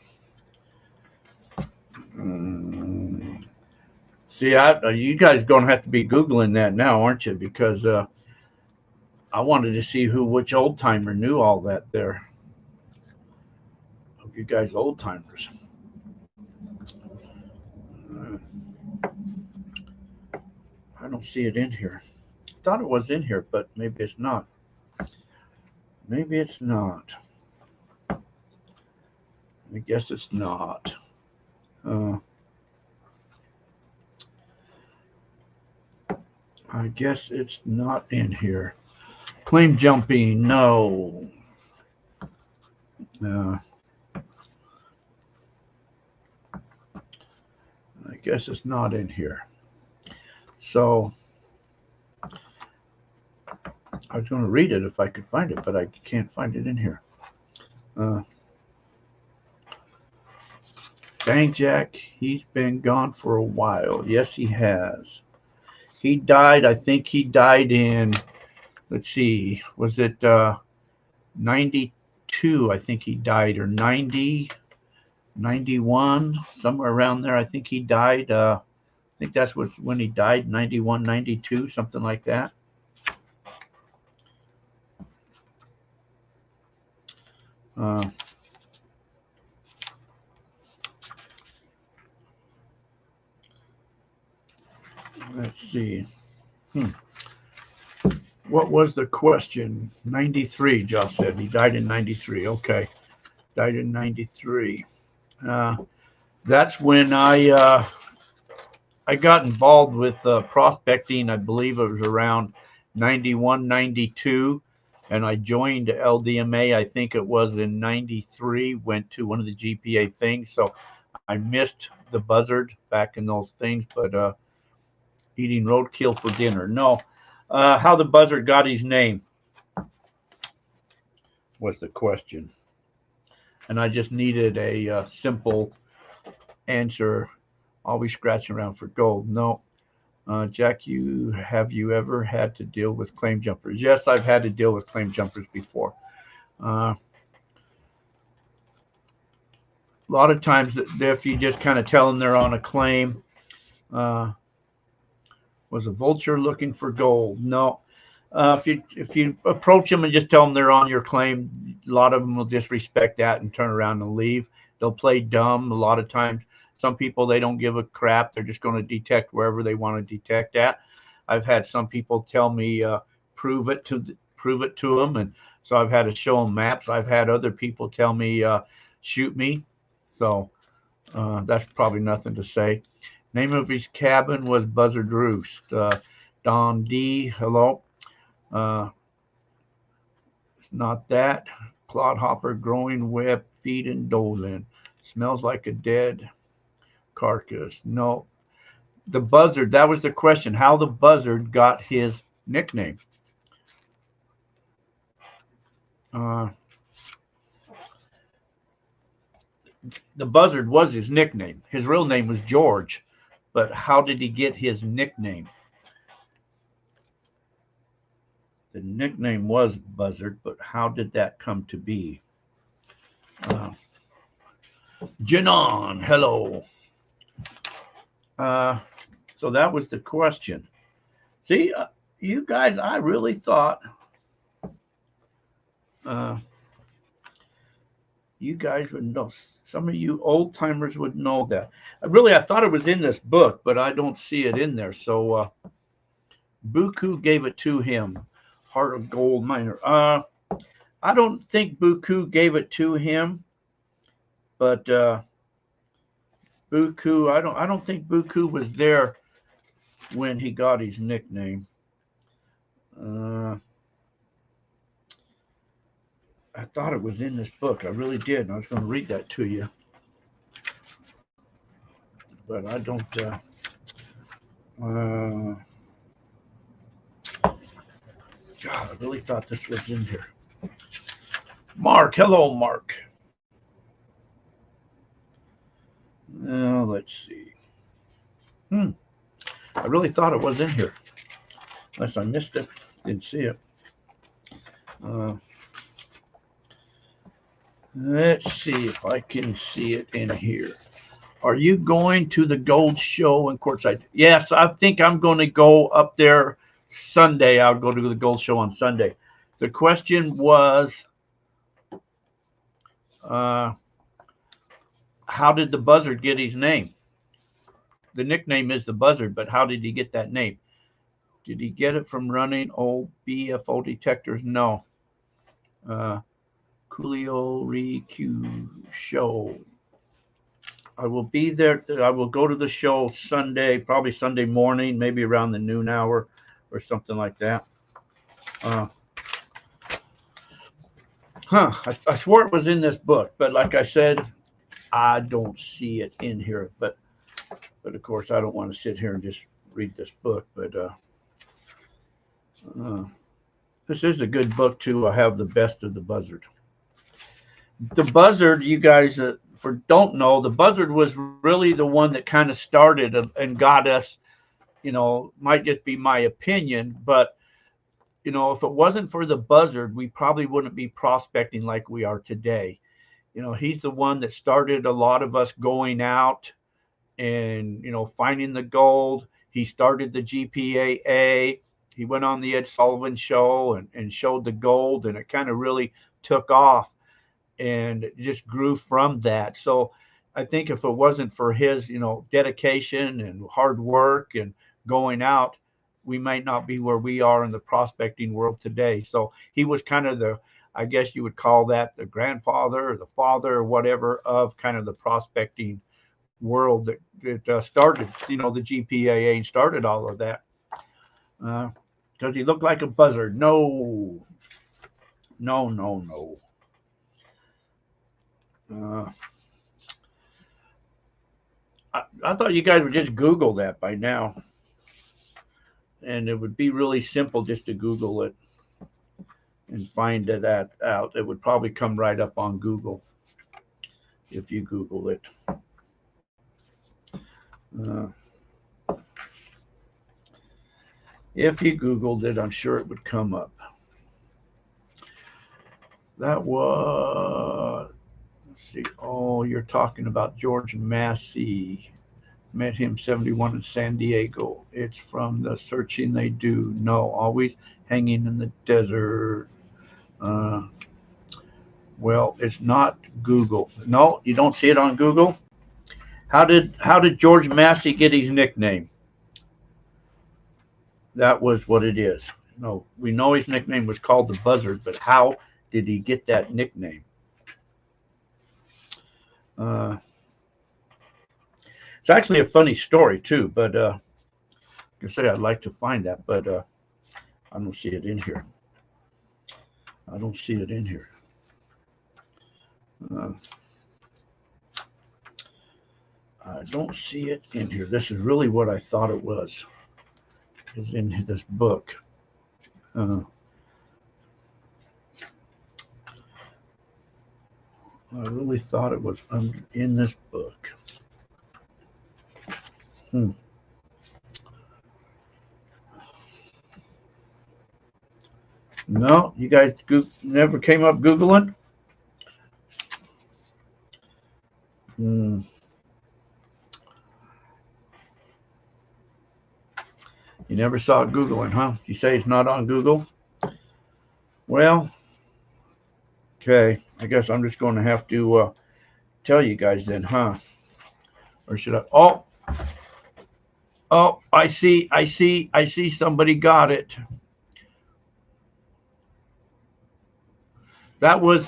See, you guys gonna have to be googling that now, aren't you? Because I wanted to see which old timer knew all that there. Hope you guys old timers. Uh, I don't see it in here. I thought it was in here, but maybe it's not. Maybe it's not. I guess it's not. I guess it's not in here. Claim jumping, no. I guess it's not in here. So I was going to read it if I could find it, but I can't find it in here. Dang, Jack, he's been gone for a while. Yes, he has. He died, I think he died in, let's see, was it 92? I think he died, or 90, 91, somewhere around there. I think he died. I think that's when he died, 91, 92, something like that. Let's see. What was the question? 93, Josh said. He died in 93. Okay. Died in 93. That's when I got involved with prospecting. I believe it was around 91, 92. And I joined LDMA, I think it was in 93, went to one of the GPA things. So I missed the buzzard back in those things, but eating roadkill for dinner. No. How the buzzard got his name was the question. And I just needed a simple answer. Always scratching around for gold. No. Jack, have you ever had to deal with claim jumpers? Yes, I've had to deal with claim jumpers before. A lot of times, if you just kind of tell them they're on a claim, was a vulture looking for gold? No. If you approach them and just tell them they're on your claim, a lot of them will just respect that and turn around and leave. They'll play dumb a lot of times. Some people, they don't give a crap. They're just going to detect wherever they want to detect at. I've had some people tell me prove it to them, and so I've had to show them maps. I've had other people tell me shoot me. So that's probably nothing to say. Name of his cabin was Buzzard Roost. Don D. Hello. It's not that. Clodhopper growing web feeding dolan. Smells like a dead carcass. No. The buzzard, that was the question. How the buzzard got his nickname. The buzzard was his nickname. His real name was George. But how did he get his nickname? The nickname was Buzzard, but how did that come to be? Janon, hello. So that was the question. See, you guys, I really thought you guys would know. Some of you old timers would know that. I thought it was in this book, but I don't see it in there. So Buku gave it to him. Heart of Gold Miner. I don't think Buku gave it to him, but Buku, I don't think Buku was there when he got his nickname. I thought it was in this book. I really did. And I was going to read that to you. But I don't. God, I really thought this was in here. Mark. Hello, Mark. Now, let's see. I really thought it was in here. Unless I missed it. Didn't see it. Let's see if I can see it in here. Are you going to the Gold Show in Quartzsite? Yes, I think I'm going to go up there Sunday. I'll go to the Gold Show on Sunday. The question was, how did the Buzzard get his name? The nickname is the Buzzard, but how did he get that name? Did he get it from running old BFO detectors? No. Coolio Req Show. I will be there. I will go to the show Sunday, probably Sunday morning, maybe around the noon hour or something like that. I swore it was in this book, but like I said, I don't see it in here. But of course, I don't want to sit here and just read this book. But this is a good book too. I have The Best of the Buzzard. The Buzzard, you guys don't know, the Buzzard was really the one that kind of started and got us, might just be my opinion, but, if it wasn't for the Buzzard, we probably wouldn't be prospecting like we are today. He's the one that started a lot of us going out and, finding the gold. He started the GPAA. He went on the Ed Sullivan show and showed the gold, and it kind of really took off. And it just grew from that. So I think if it wasn't for his, dedication and hard work and going out, we might not be where we are in the prospecting world today. So he was kind of I guess you would call that the grandfather or the father or whatever of kind of the prospecting world that started, the GPAA and started all of that. Because he looked like a buzzard. No. I thought you guys would just Google that by now. And it would be really simple just to Google it and find that out. It would probably come right up on Google if you Google it. If you Googled it, I'm sure it would come up. That was... See, you're talking about George Massey. Met him 71 in San Diego. It's from the searching they do. No, always hanging in the desert. Well, it's not Google. No, you don't see it on Google. How did George Massey get his nickname? That was what it is. No, we know his nickname was called the Buzzard, but how did he get that nickname? It's actually a funny story too, but like I say, I'd like to find that, but I don't see it in here. I don't see it in here. I don't see it in here. This is really what I thought it was. Is in this book. I really thought it was in this book. No, you guys never came up Googling? You never saw it Googling, huh? You say it's not on Google? Well, okay. I guess I'm just going to have to tell you guys then, huh? Or should I? Oh, I see somebody got it. That was,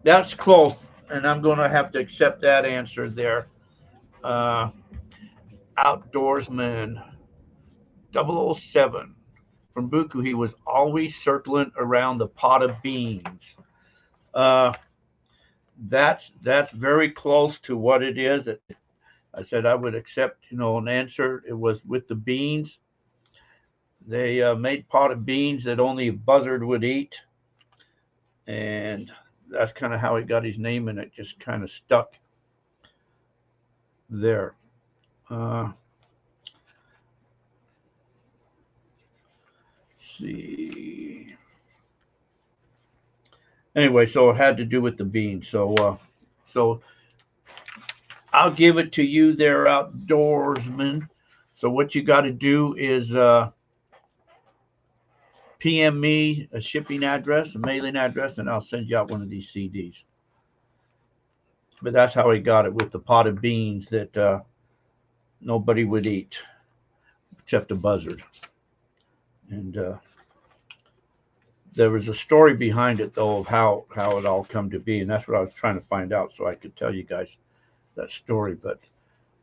that's close. And I'm going to have to accept that answer there. Outdoorsman 007. From Buku, he was always circling around the pot of beans. Uh, that's very close to what it is. I said I would accept, an answer. It was with the beans. They made potted beans that only a buzzard would eat, and that's kind of how he got his name, and it just kind of stuck there. See. Anyway, so it had to do with the beans. So I'll give it to you there, outdoorsman. So what you got to do is PM me a shipping address, a mailing address, and I'll send you out one of these CDs. But that's how he got it, with the potted beans that nobody would eat except a buzzard. And there was a story behind it, though, of how it all come to be, and that's what I was trying to find out so I could tell you guys that story. But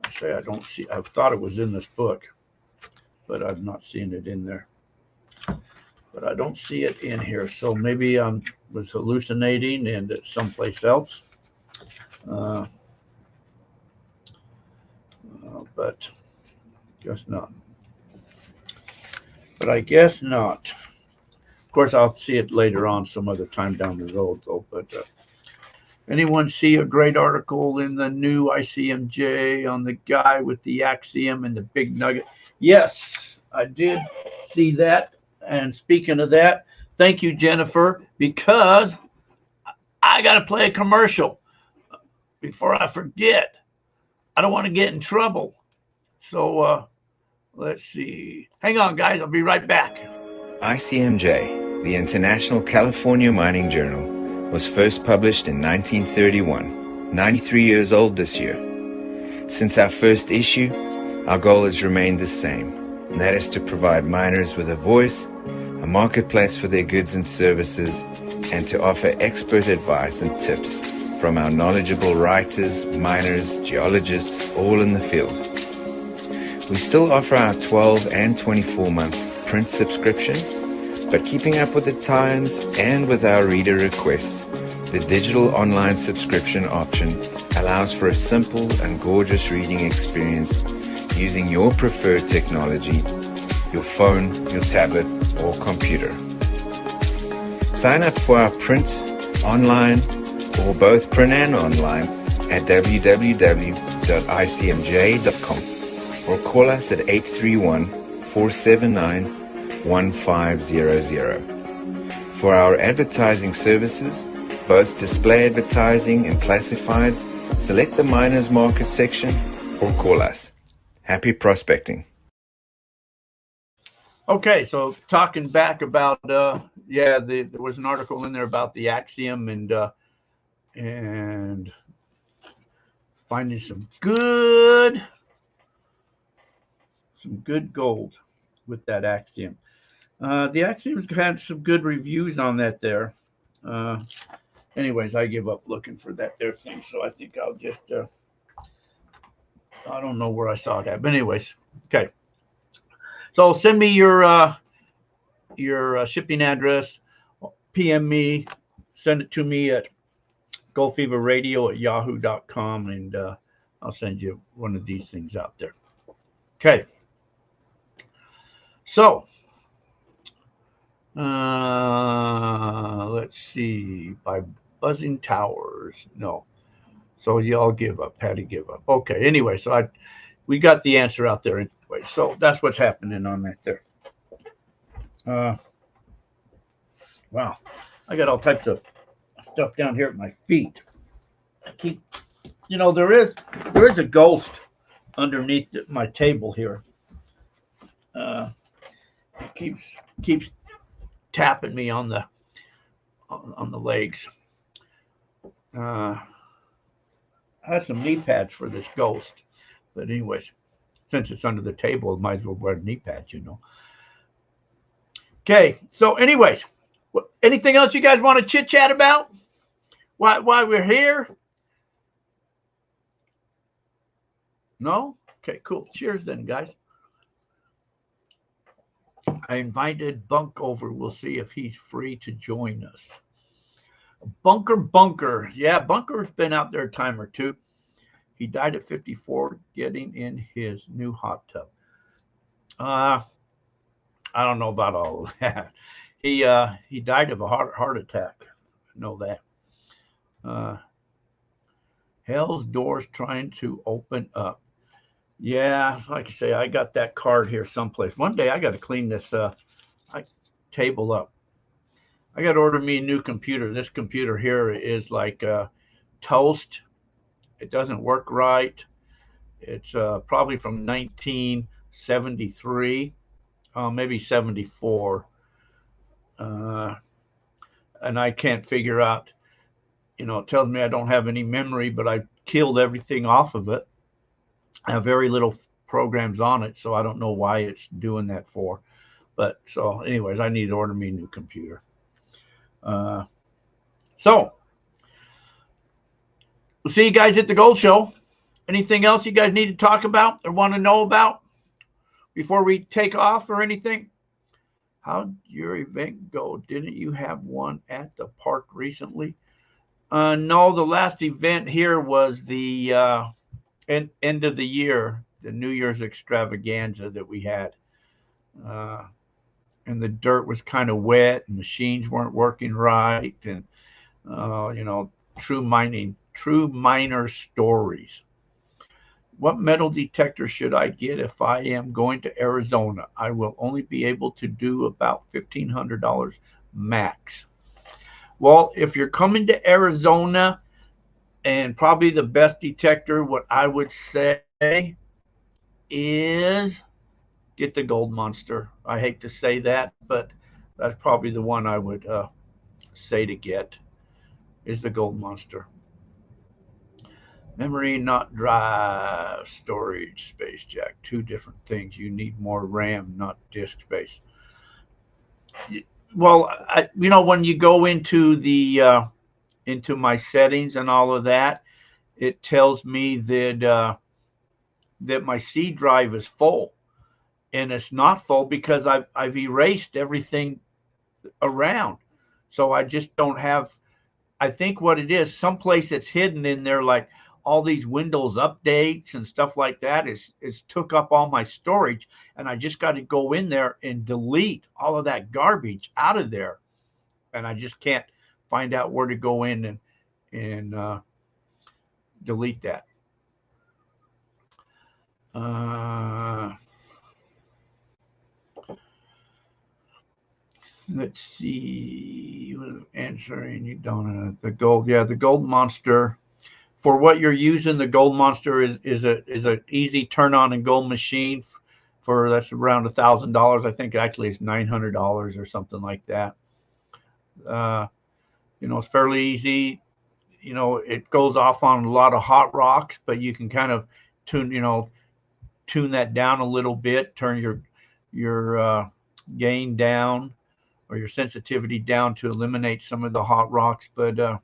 I say I don't see. I thought it was in this book, but I'm not seeing it in there. But I don't see it in here, so maybe I was hallucinating and it's someplace else. But guess not. But I guess not. Of course, I'll see it later on some other time down the road, though. But anyone see a great article in the new ICMJ on the guy with the axiom and the big nugget? Yes, I did see that. And speaking of that, thank you, Jennifer, because I got to play a commercial before I forget. I don't want to get in trouble. So let's see. Hang on, guys. I'll be right back. ICMJ, the International California Mining Journal, was first published in 1931, 93 years old this year. Since our first issue, our goal has remained the same, and that is to provide miners with a voice, a marketplace for their goods and services, and to offer expert advice and tips from our knowledgeable writers, miners, geologists, all in the field. We still offer our 12 and 24-month print subscriptions, but keeping up with the times and with our reader requests, the digital online subscription option allows for a simple and gorgeous reading experience using your preferred technology, your phone, your tablet, or computer. Sign up for our print, online, or both print and online at www.icmj.com or call us at 831-479-1500. For our advertising services, both display advertising and classifieds, select the Miners Market section or call us. Happy prospecting. Okay, so talking back about, there was an article in there about the axiom and finding some good gold with that axiom. The axiom's had some good reviews on that there. Anyways, I give up looking for that there thing, so I think I'll just, I don't know where I saw that, but anyways, okay. So send me your shipping address, PM me, send it to me at goldfeverradio@yahoo.com, and I'll send you one of these things out there. Okay. So let's see. By Buzzing Towers. No. So y'all give up. Patty give up. Okay. Anyway, so we got the answer out there anyway. So that's what's happening on that there. Wow. I got all types of stuff down here at my feet. I keep, there is a ghost underneath my table here. It keeps tapping me on the legs. I had some knee pads for this ghost, but anyways, since it's under the table, I might as well wear knee pads, Okay, so anyways, anything else you guys want to chit chat about? Why we're here? No? Okay, cool. Cheers then, guys. I invited Bunk over. We'll see if he's free to join us. Bunker. Yeah, Bunker's been out there a time or two. He died at 54 getting in his new hot tub. Uh, I don't know about all of that. He died of a heart attack. I know that. Uh, Hell's doors trying to open up. Yeah, like I say, I got that card here someplace. One day I got to clean this table up. I got to order me a new computer. This computer here is like toast. It doesn't work right. It's probably from 1973, maybe 74. Uh, and I can't figure out, it tells me I don't have any memory, but I killed everything off of it. I have very little programs on it, so I don't know why it's doing that for. But so, anyways, I need to order me a new computer. So, we'll see you guys at the Gold Show. Anything else you guys need to talk about or want to know about before we take off or anything? How'd your event go? Didn't you have one at the park recently? No, the last event here was the end of the year, the New Year's extravaganza that we had. And the dirt was kind of wet and machines weren't working right. And, true miner stories. What metal detector should I get if I am going to Arizona? I will only be able to do about $1,500 max. Well, if you're coming to Arizona, and probably the best detector, what I would say is get the Gold Monster. I hate to say that, but that's probably the one I would say to get is the Gold Monster. Memory, not drive, storage space, Jack. Two different things. You need more RAM, not disk space. Well, when you go into the into my settings and all of that, it tells me that that my C drive is full, and it's not full because I've erased everything around, so I just don't have. I think what it is, someplace that's hidden in there, like all these Windows updates and stuff like that, is took up all my storage, and I just got to go in there and delete all of that garbage out of there, and I just can't find out where to go in and delete that. Let's see. Answering you don't the gold. Yeah, the Gold Monster. For what you're using, the Gold Monster is an easy turn on and go machine. For that's around $1,000. I think actually it's $900 or something like that. It's fairly easy. It goes off on a lot of hot rocks, but you can kind of tune that down a little bit, turn your gain down or your sensitivity down to eliminate some of the hot rocks, but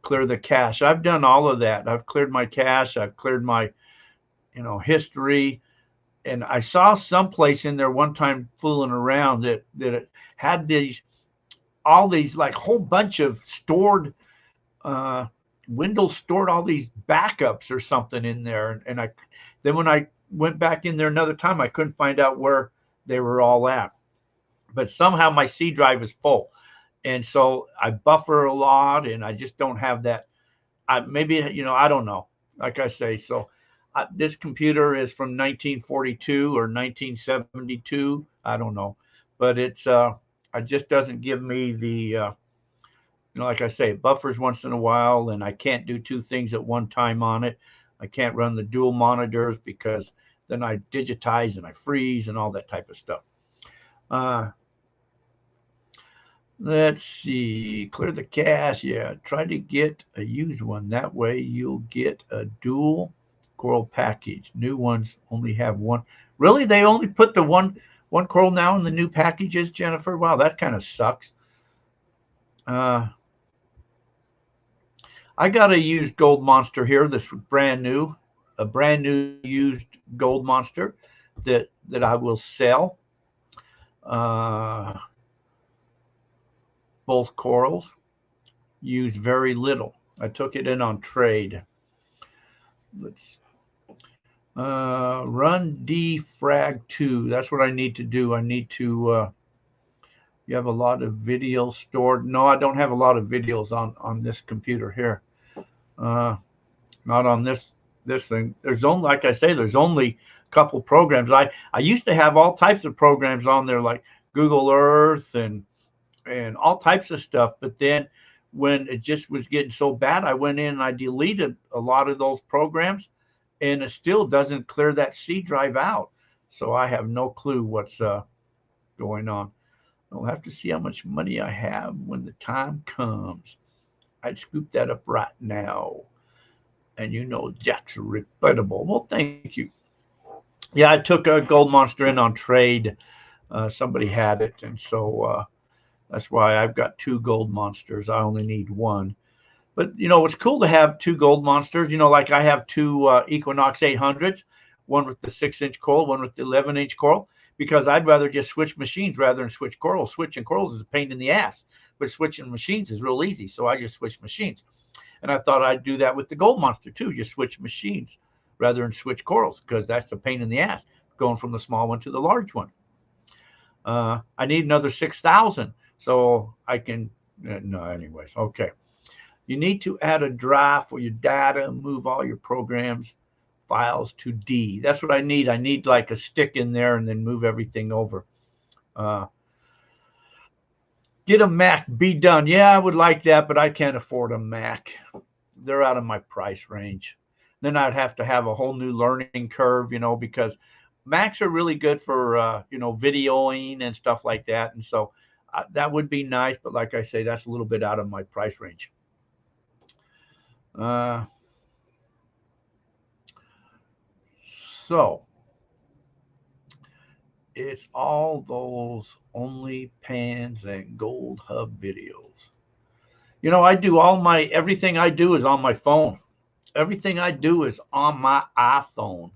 clear the cache. I've done all of that. I've cleared my cache. I've cleared my history. And I saw someplace in there one time fooling around that it had all these like whole bunch of stored Windows stored all these backups or something in there. And then when I went back in there another time, I couldn't find out where they were all at. But somehow my C drive is full. And so I buffer a lot, and I just don't have that. Maybe, I don't know. Like I say, so this computer is from 1942 or 1972. I don't know. But it just doesn't give me the, like I say, it buffers once in a while, and I can't do two things at one time on it. I can't run the dual monitors because then I digitize and I freeze and all that type of stuff. Let's see. Clear the cache. Yeah. Try to get a used one. That way you'll get a dual coral package. New ones only have one. Really? They only put the one coral now in the new packages, Jennifer? Wow, that kind of sucks. I got a used Gold Monster here. This brand new, a brand new used Gold Monster that I will sell. Both corals. used very little. I took it in on trade. Let's run defrag 2. That's what I need to do. I need to. You have a lot of videos stored. No, I don't have a lot of videos on this computer here. Not on this thing. There's only, like I say, there's only a couple programs. I used to have all types of programs on there, like Google Earth and all types of stuff. But then when it just was getting so bad, I went in and I deleted a lot of those programs, and it still doesn't clear that C drive out. So I have no clue what's going on. I'll have to see how much money I have when the time comes. I'd scoop that up right now. And you know Jack's rebuttable. Well, thank you. Yeah, I took a Gold Monster in on trade. Somebody had it, and so that's why I've got 2 Gold Monsters. I only need 1. But, you know, it's cool to have 2 Gold Monsters. You know, like I have 2 Equinox 800s, one with the 6-inch coil, one with the 11-inch coil, because I'd rather just switch machines rather than switch coils. Switching coils is a pain in the ass, but switching machines is real easy, so I just switch machines. And I thought I'd do that with the Gold Monster too, just switch machines rather than switch coils, because that's a pain in the ass, going from the small one to the large one. I need another 6,000, so I can, no, anyways, okay. You need to add a drive for your data, move all your programs, files to D. That's what I need. I need like a stick in there and then move everything over. Get a Mac, be done. Yeah, I would like that, but I can't afford a Mac. They're out of my price range. Then I'd have to have a whole new learning curve, you know, because Macs are really good for, you know, videoing and stuff like that. And so that would be nice. But like I say, that's a little bit out of my price range. So it's all those only pans and gold hub videos. You know, I do everything I do is on my phone. Everything I do is on my iPhone.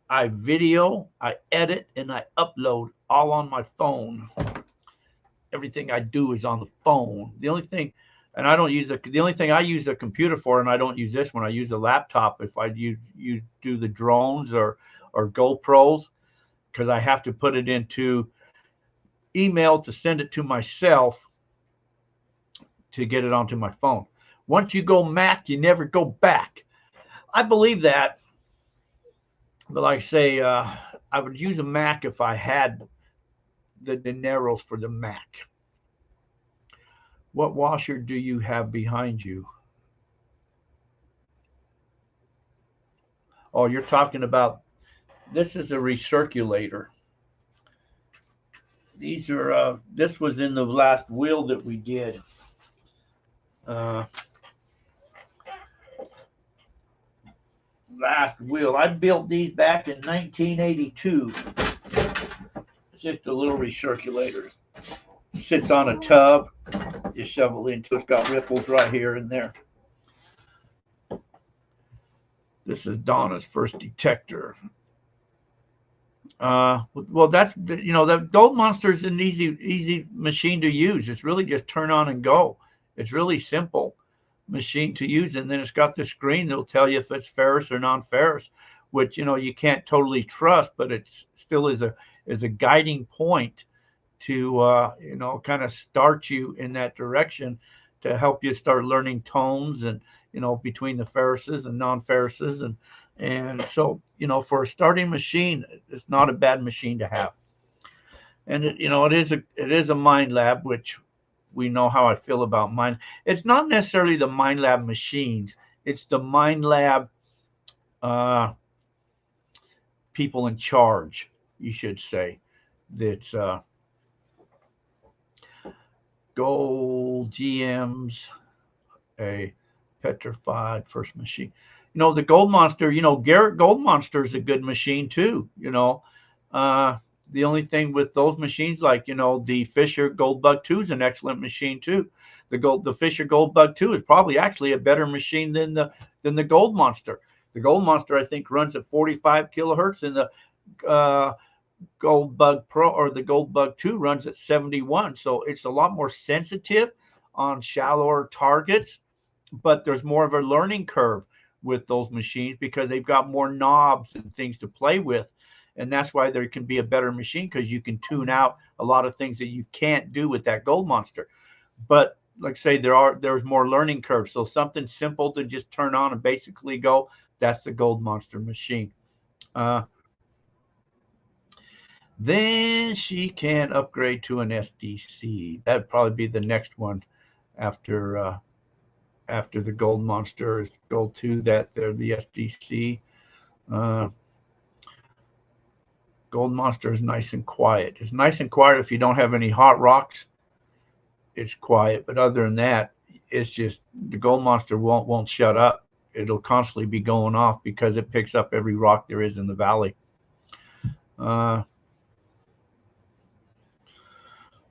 I video, I edit, and I upload all on my phone. Everything I do is on the phone. The only thing, and I don't use the only thing I use the computer for, and I don't use this one, I use a laptop if I do the drones or GoPros, because I have to put it into email to send it to myself to get it onto my phone. Once you go Mac, you never go back. I believe that. But like I say, I would use a Mac if I had the dineros for the Mac. What washer do you have behind you? Oh, you're talking about, this is a recirculator. These are, this was in the last wheel that we did. Last wheel. I built these back in 1982. It's just a little recirculator. Sits on a tub. You shovel into it. It's got riffles right here and there. This is Donna's first detector. Well, that's, you know, the Gold Monster is an easy machine to use. It's really just turn on and go. It's really simple machine to use, and then it's got the screen that'll tell you if it's ferrous or non-ferrous, which, you know, you can't totally trust, but it still is a guiding point to you know, kind of start you in that direction to help you start learning tones and, you know, between the ferrouses and non-ferrouses, and so, you know, for a starting machine, it's not a bad machine to have. And it, you know, it is a Mind Lab, which we know how I feel about mine. It's not necessarily the Mind Lab machines. It's the Mind Lab people in charge, you should say. That's Gold GM's a petrified first machine. You know, the Gold Monster, you know, Garrett Gold Monster is a good machine too, you know. The only thing with those machines, like, you know, the Fisher Goldbug 2 is an excellent machine too. The Fisher Goldbug 2 is probably actually a better machine than the Gold Monster. The Gold Monster, I think, runs at 45 kilohertz, and the Goldbug Pro or the Goldbug 2 runs at 71. So it's a lot more sensitive on shallower targets, but there's more of a learning curve with those machines because they've got more knobs and things to play with. And that's why there can be a better machine, because you can tune out a lot of things that you can't do with that Gold Monster. But like I say, there's more learning curves. So something simple to just turn on and basically go, that's the Gold Monster machine. Then she can upgrade to an SDC. That'd probably be the next one after the Gold Monster is Gold 2. That they're the SDC. Gold Monster is nice and quiet. It's nice and quiet if you don't have any hot rocks. It's quiet, but other than that, it's just the Gold Monster won't shut up. It'll constantly be going off because it picks up every rock there is in the valley.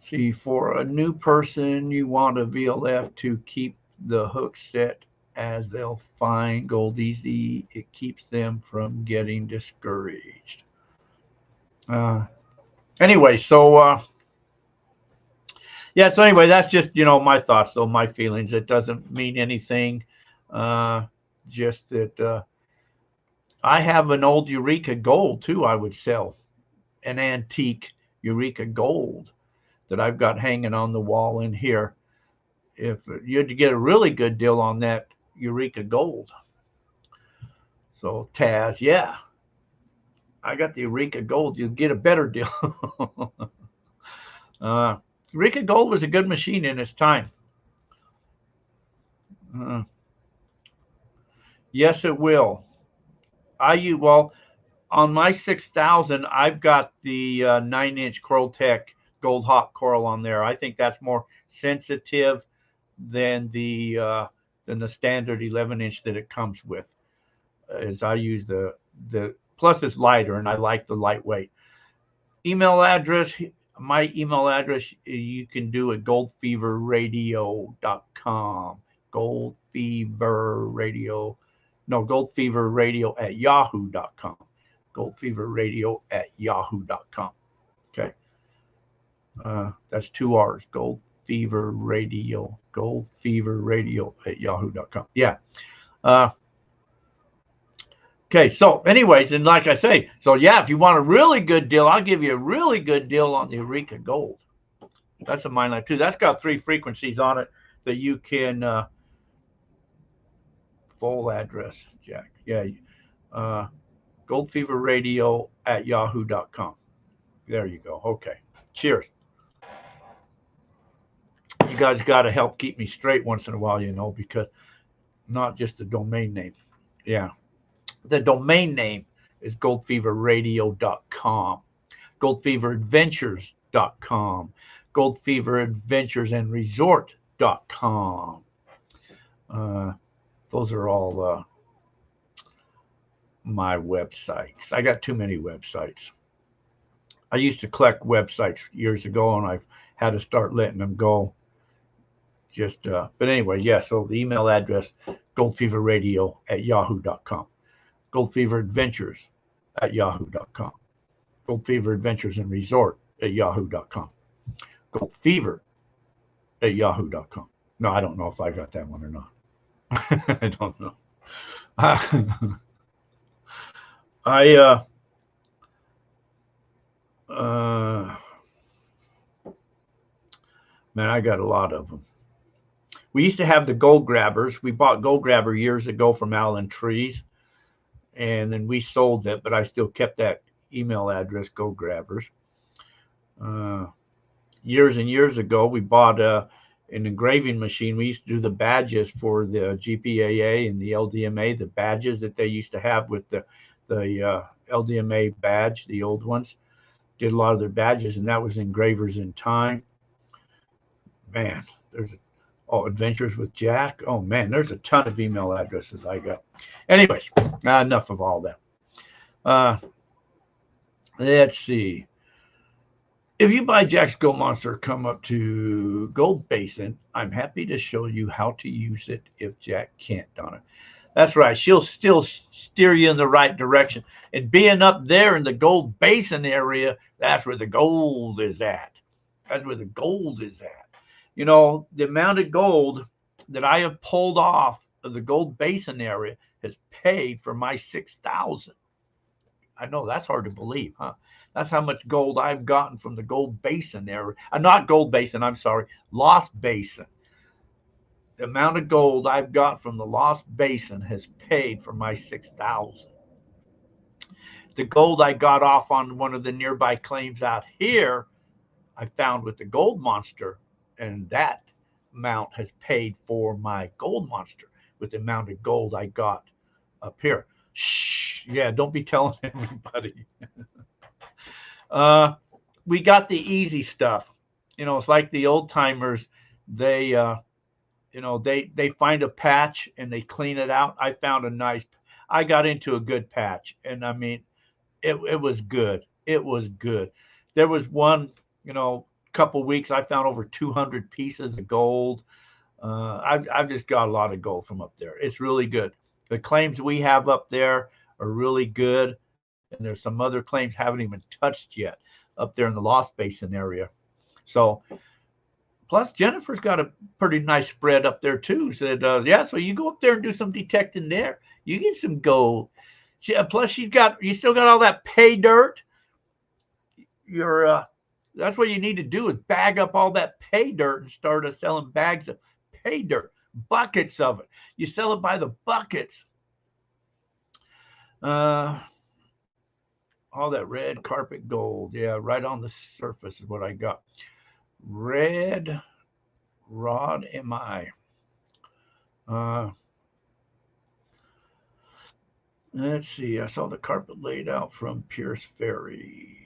See, for a new person, you want a VLF to keep the hook set, as they'll find gold easy. It keeps them from getting discouraged. Anyway, so yeah, so anyway, that's just, my thoughts, though, my feelings. It doesn't mean anything. Just that I have an old Eureka Gold, too, I would sell. An antique Eureka Gold that I've got hanging on the wall in here. If you had to get a really good deal on that Eureka Gold. So Taz, yeah, I got the Eureka Gold. You'll get a better deal. Eureka Gold was a good machine in its time. Yes, it will. Well, on my 6000, I've got the 9-inch Coraltech Gold Hot Coral on there. I think that's more sensitive than the standard 11-inch that it comes with. As I use the plus it's lighter, and I like the lightweight. Email address. My email address you can do at goldfeverradio.com. goldfeverradio@yahoo.com. goldfeverradio@yahoo.com. Okay. That's 2 R's. goldfeverradio@yahoo.com. Yeah. Okay, so anyways, and like I say, so yeah, if you want a really good deal, I'll give you a really good deal on the Eureka Gold. That's a mine life too. That's got 3 frequencies on it that you can full address, Jack. Yeah. goldfeverradio@yahoo.com. There you go. Okay. Cheers. You guys got to help keep me straight once in a while, because not just the domain name. Yeah. The domain name is goldfeverradio.com, goldfeveradventures.com, goldfeveradventuresandresort.com. Those are all my websites. I got too many websites. I used to collect websites years ago, and I've had to start letting them go. But anyway, yeah, so the email address, goldfeverradio@yahoo.com. goldfeveradventures@yahoo.com. goldfeveradventuresandresort@yahoo.com. goldfever@yahoo.com. No, I don't know if I got that one or not. I don't know. Man, I got a lot of them. We used to have the Gold Grabbers. We bought Gold Grabber years ago from Allen Trees, and then we sold it, but I still kept that email address, Gold Grabbers. Years and years ago, we bought an engraving machine. We used to do the badges for the GPAA and the LDMA, the badges that they used to have with the LDMA badge, the old ones. Did a lot of their badges, and that was Engravers in Time. Man, Adventures with Jack. Oh, man, there's a ton of email addresses I got. Anyways, enough of all that. Let's see. If you buy Jack's Gold Monster, come up to Gold Basin. I'm happy to show you how to use it if Jack can't, Donna. That's right. She'll still steer you in the right direction. And being up there in the Gold Basin area, that's where the gold is at. That's where the gold is at. You know, the amount of gold that I have pulled off of the Gold Basin area has paid for my 6,000. I know that's hard to believe, huh? That's how much gold I've gotten from the Gold Basin area. Not Gold Basin, I'm sorry, Lost Basin. The amount of gold I've got from the Lost Basin has paid for my 6,000. The gold I got off on one of the nearby claims out here, I found with the gold monster, and that amount has paid for my gold monster with the amount of gold I got up here. Shh, yeah, don't be telling everybody. We got the easy stuff. You know, it's like the old timers. They, they find a patch and they clean it out. I found a nice. I got into a good patch, and I mean, it was good. It was good. There was one, couple weeks I found over 200 pieces of gold. I've just got a lot of gold from up there. It's really good. The claims we have up there are really good, and there's some other claims haven't even touched yet up there in the Lost Basin area. So, plus Jennifer's got a pretty nice spread up there too. Said, yeah, so you go up there and do some detecting there. You get some gold. Plus, you still got all that pay dirt. That's what you need to do is bag up all that pay dirt and start selling bags of pay dirt, buckets of it. You sell it by the buckets. All that red carpet gold, yeah, right on the surface is what I got. Red rod am I? Let's see. I saw the carpet laid out from Pierce Ferry.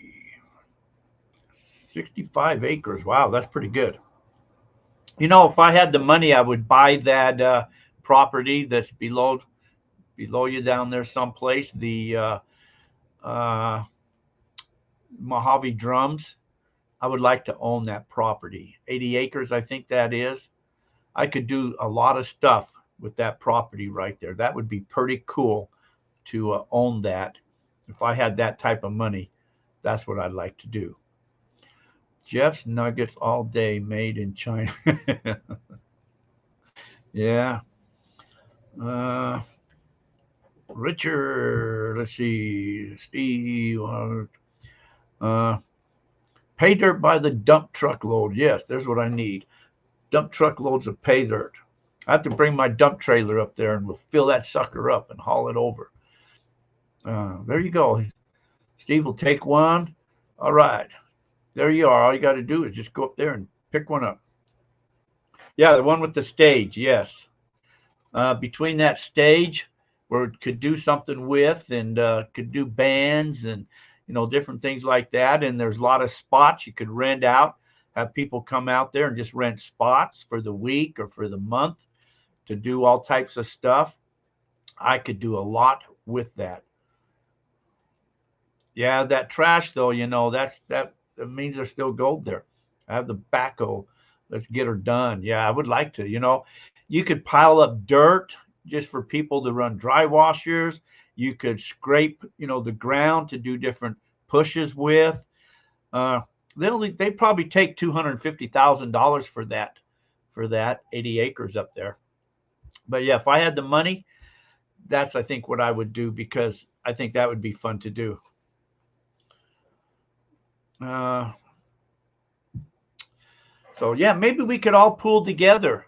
65 acres. Wow, that's pretty good. You know, if I had the money, I would buy that property that's below you down there someplace. The Mojave Drums. I would like to own that property. 80 acres, I think that is. I could do a lot of stuff with that property right there. That would be pretty cool to own that. If I had that type of money, that's what I'd like to do. Jeff's Nuggets all day, made in China. Yeah. Richard, let's see, Steve. Pay dirt by the dump truck load. Yes, there's what I need. Dump truck loads of pay dirt. I have to bring my dump trailer up there and we'll fill that sucker up and haul it over. There you go. Steve will take one. All right. There you are. All you got to do is just go up there and pick one up. Yeah, the one with the stage. Yes. Between that stage where it could do something with and could do bands and, different things like that. And there's a lot of spots you could rent out, have people come out there and just rent spots for the week or for the month to do all types of stuff. I could do a lot with that. Yeah, that trash though, that means there's still gold there. I have the backhoe. Let's get her done. Yeah, I would like to. You could pile up dirt just for people to run dry washers. You could scrape, the ground to do different pushes with. They probably take $250,000 for that 80 acres up there. But yeah, if I had the money, that's I think what I would do because I think that would be fun to do. So yeah, maybe we could all pool together,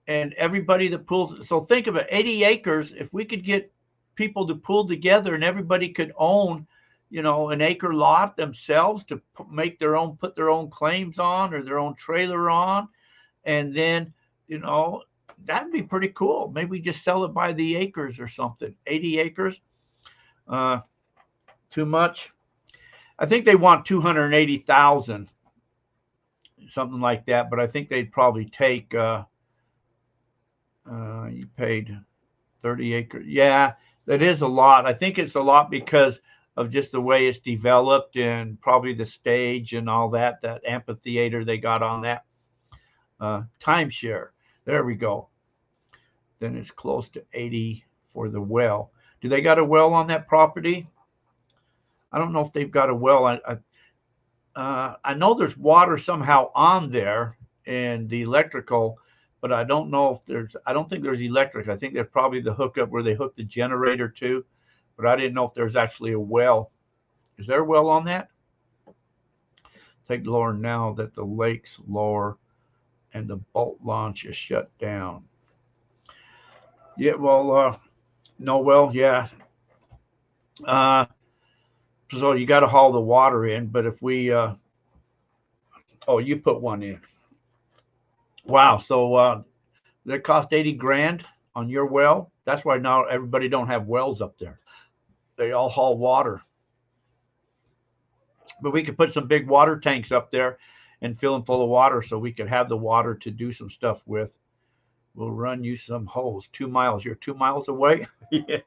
and everybody that pools. So think of it, 80 acres. If we could get people to pool together and everybody could own, an acre lot themselves to put their own claims on or their own trailer on. And then, that'd be pretty cool. Maybe we just sell it by the acres or something. 80 acres. Too much. I think they want 280,000, something like that. But I think they'd probably take. You paid 30 acres. Yeah, that is a lot. I think it's a lot because of just the way it's developed and probably the stage and all that amphitheater they got on that. Timeshare. There we go. Then it's close to 80 for the well. Do they got a well on that property? I don't know if they've got a well. I know there's water somehow on there. and the electrical, but I don't know if I don't think there's electric. I think there's probably the hookup where they hook the generator to, but I didn't know if there's actually a well. Is there a well on that? Take lower now that the lake's lower and the boat launch is shut down. Yeah, well, no well, yeah. So you got to haul the water in, but if we, oh, you put one in. Wow, so that cost 80 grand on your well. That's why now everybody don't have wells up there. They all haul water. But we could put some big water tanks up there and fill them full of water so we could have the water to do some stuff with. We'll run you some holes. 2 miles. You're 2 miles away? Yeah.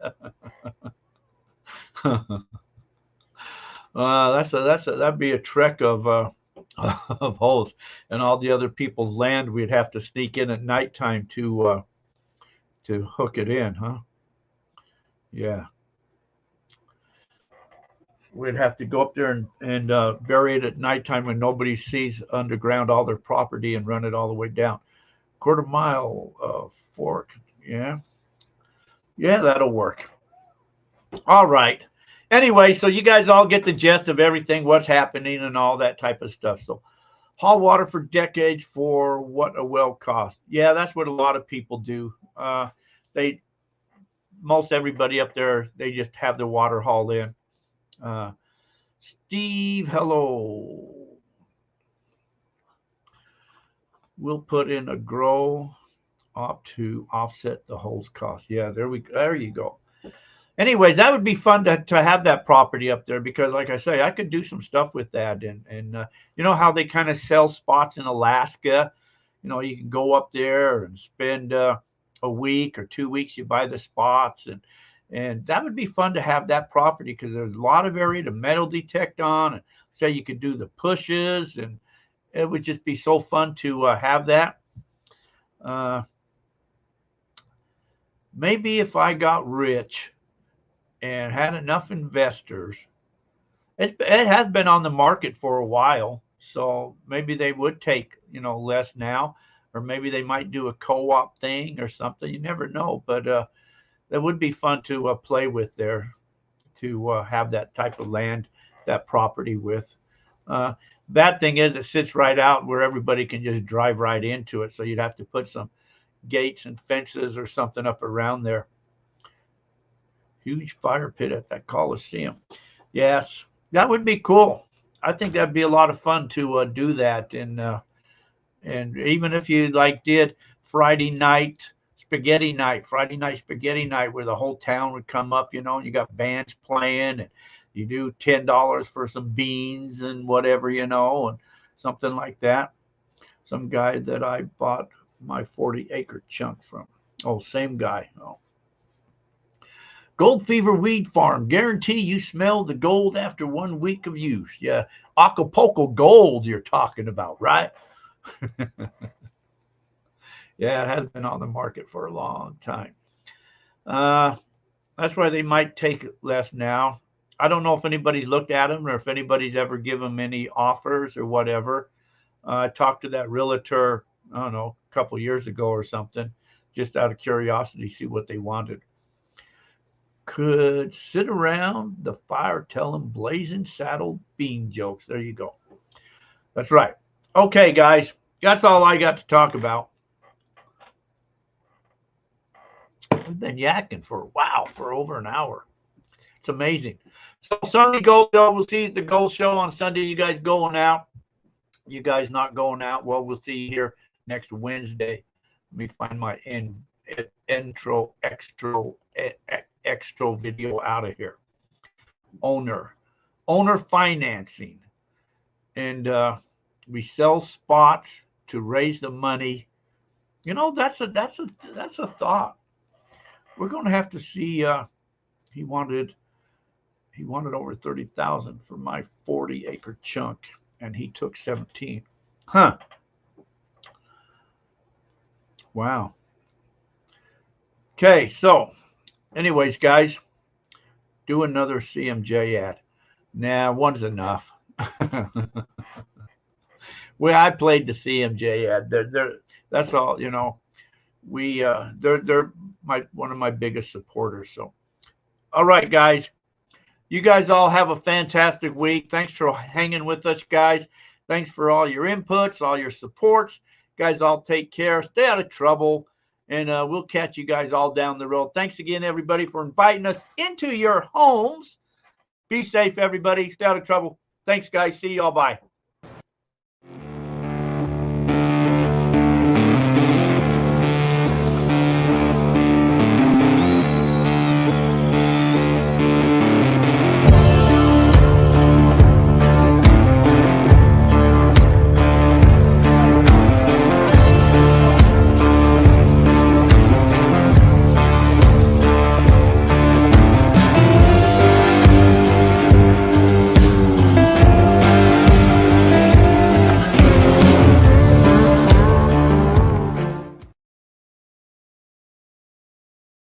That'd be a trek of holes, and all the other people's land we'd have to sneak in at nighttime to hook it in, huh? Yeah. We'd have to go up there and bury it at nighttime when nobody sees underground all their property and run it all the way down. Quarter mile fork. Yeah. Yeah, that'll work. All right. Anyway, so you guys all get the gist of everything, what's happening and all that type of stuff. So haul water for decades for what a well costs. Yeah, that's what a lot of people do. Most everybody up there, they just have their water hauled in. Steve, hello. We'll put in a grow up to offset the hole's cost. Yeah, there you go. Anyways, that would be fun to have that property up there because, like I say, I could do some stuff with that. And you know how they kind of sell spots in Alaska? You know, you can go up there and spend a week or 2 weeks. You buy the spots, and that would be fun to have that property because there's a lot of area to metal detect on. And say you could do the pushes, and it would just be so fun to have that. Maybe if I got rich and had enough investors, it has been on the market for a while, so maybe they would take less now, or maybe they might do a co-op thing or something. You never know, but that would be fun to play with there, to have that type of land, that property with. Bad thing is it sits right out where everybody can just drive right into it, so you'd have to put some gates and fences or something up around there. Huge fire pit at that Coliseum. Yes, that would be cool. I think that'd be a lot of fun to do that. And even if you did Friday night spaghetti night, where the whole town would come up, and you got bands playing, and you do $10 for some beans and whatever, and something like that. Some guy that I bought my 40-acre chunk from. Oh, same guy. Oh. Gold Fever Weed Farm. Guarantee you smell the gold after 1 week of use. Yeah, Acapulco gold you're talking about, right? Yeah, it has been on the market for a long time. That's why they might take less now. I don't know if anybody's looked at them or if anybody's ever given them any offers or whatever. I talked to that realtor, I don't know, a couple years ago or something, just out of curiosity, see what they wanted. Could sit around the fire telling blazing saddle bean jokes. There you go. That's right. Okay, guys, that's all I got to talk about. We've been yakking for over an hour. It's amazing. So Sunday Gold Show, we'll see the Gold Show on Sunday. You guys going out? You guys not going out? Well, we'll see you here next Wednesday. Let me find my intro extra video out of here. Owner financing, and we sell spots to raise the money. That's a thought. We're going to have to see. He wanted over 30,000 for my 40-acre chunk, and he took 17. Huh. Wow. Okay, so anyways, guys, do another CMJ ad. Nah, one's enough. Well, I played the CMJ ad. That's all. They're one of my biggest supporters. So, all right, guys. You guys all have a fantastic week. Thanks for hanging with us, guys. Thanks for all your inputs, all your supports. Guys, all take care. Stay out of trouble. And we'll catch you guys all down the road. Thanks again, everybody, for inviting us into your homes. Be safe, everybody. Stay out of trouble. Thanks, guys. See y'all. Bye.